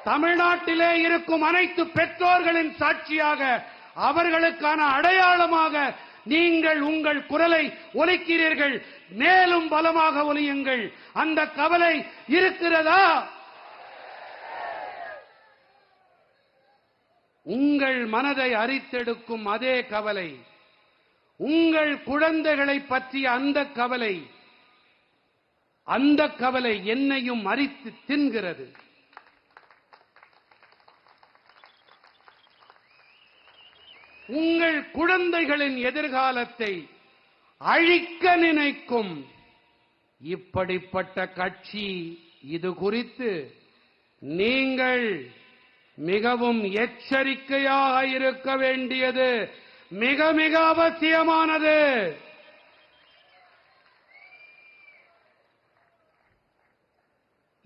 தமிழ்நாட்டிலே இருக்கும் அனைத்து பெற்றோர்களின் சாட்சியாக, அவர்களுக்கான அடையாளமாக நீங்கள் உங்கள் குரலை ஒலிக்கிறீர்கள். மேலும் பலமாக ஒலியுங்கள். அந்த கவலை இருக்கிறதா? உங்கள் மனதை அரித்தெடுக்கும் அதே கவலை, உங்கள் குழந்தைகளை பற்றிய அந்த கவலை என்னையும் அரித்து தின்கிறது. உங்கள் குழந்தைகளின் எதிர்காலத்தை அழிக்க நினைக்கும் இப்படிப்பட்ட கட்சி இது குறித்து நீங்கள் மிகவும் எச்சரிக்கையாக இருக்க வேண்டியது மிக மிக அவசியமானது.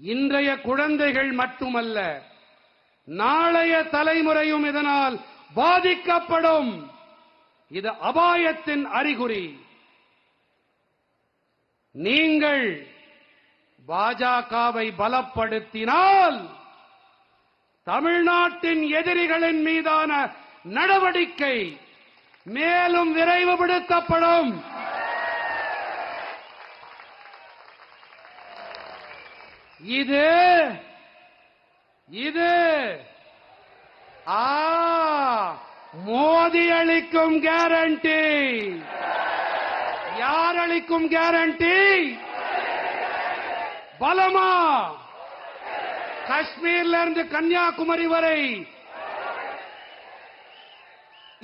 இன்றைய குழந்தைகள் மட்டுமல்ல, நாளைய தலைமுறையும் இதனால் பாதிக்கப்படும். இது அபாயத்தின் அறிகுறி. நீங்கள் பாஜகவை பலப்படுத்தினால் தமிழ்நாட்டின் எதிரிகளின் மீதான நடவடிக்கை மேலும் விரைவுபடுத்தப்படும். இது மோடி அளிக்கும் கேரண்டி. யார் அளிக்கும் கேரண்டி? பலமா? காஷ்மீர்ல இருந்து கன்னியாகுமரி வரை,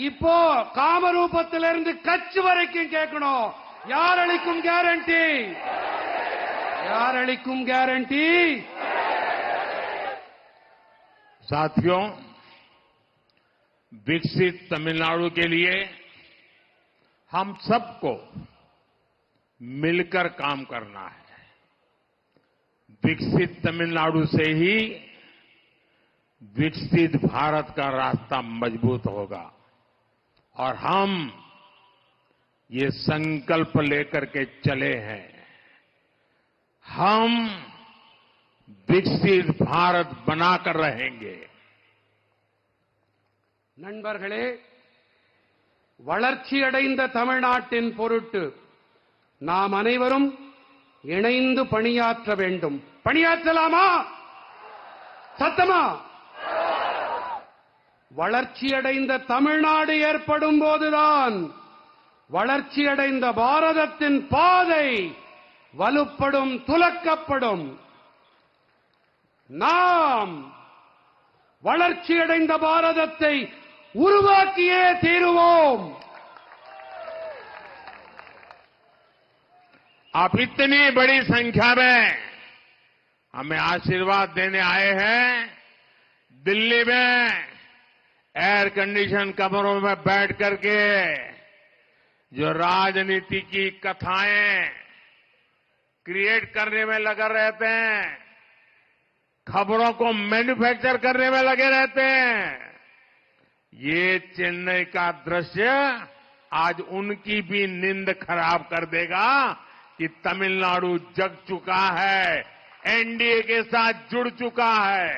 இப்போ காமரூபத்திலிருந்து கட்ச் வரைக்கும் கேட்கணும். யார் அளிக்கும் கேரண்டி? யார் அளிக்கும் கேரண்டி? साथियों, विकसित तमिलनाडु के लिए हम सबको मिलकर काम करना है. विकसित तमिलनाडु से ही विकसित भारत का रास्ता मजबूत होगा और हम ये संकल्प लेकर के चले हैं. हम विकसित भारत बनाकर रहेंगे. நண்பர்களே, வளர்ச்சியடைந்த தமிழ்நாட்டின் பொருட்டு நாம் அனைவரும் இணைந்து பணியாற்ற வேண்டும். பணியாற்றலாமா? சத்தமா? வளர்ச்சியடைந்த தமிழ்நாடு ஏற்படும் போதுதான் வளர்ச்சியடைந்த பாரதத்தின் பாதை வலுப்படும், துலக்கப்படும். நாம் வளர்ச்சியடைந்த பாரதத்தை உருவாக்கியே தீருவோம். आप इतनी बड़ी संख्या में हमें आशीर्वाद देने आए हैं. दिल्ली में एयर कंडीशन कमरों में बैठ करके जो राजनीति की कथाएं क्रिएट करने में लगे रहते हैं, खबरों को मैन्युफैक्चर करने में लगे रहते हैं, ये चेन्नई का दृश्य आज उनकी भी नींद खराब कर देगा कि तमिलनाडु जग चुका है, एनडीए के साथ जुड़ चुका है.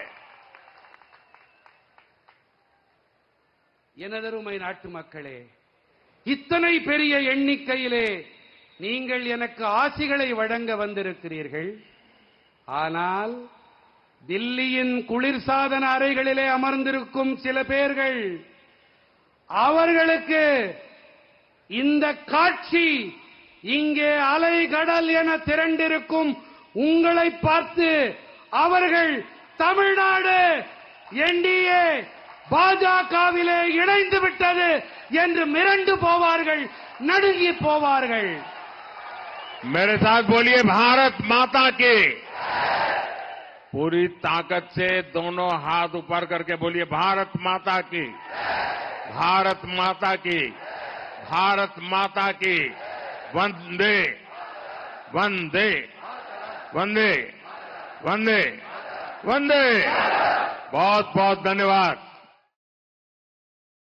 எனதருமை நாட்டு மக்களே, இத்தனை பெரிய எண்ணிக்கையிலே நீங்கள் எனக்கு ஆசிகளை வழங்க வந்திருக்கிறீர்கள். ஆனால் தில்லியின் குளிர்சாதன அறைகளிலே அமர்ந்திருக்கும் சில பேர்கள், அவர்களுக்கு இந்த காட்சி இங்கே அலைகடல் என திரண்டிருக்கும் உங்களை பார்த்து அவர்கள் தமிழ்நாடு என்டிஏ பாஜகவிலே இணைந்து விட்டது என்று மிரண்டு போவார்கள், நடுங்கி போவார்கள். मेरे साथ बोलिए, भारत माता की. पूरी ताकत से दोनों हाथ ऊपर करके बोलिए भारत माता की, भारत माता की, भारत माता की। वंदे वंदे वंदे वंदे वंदे। बहुत बहुत धन्यवाद।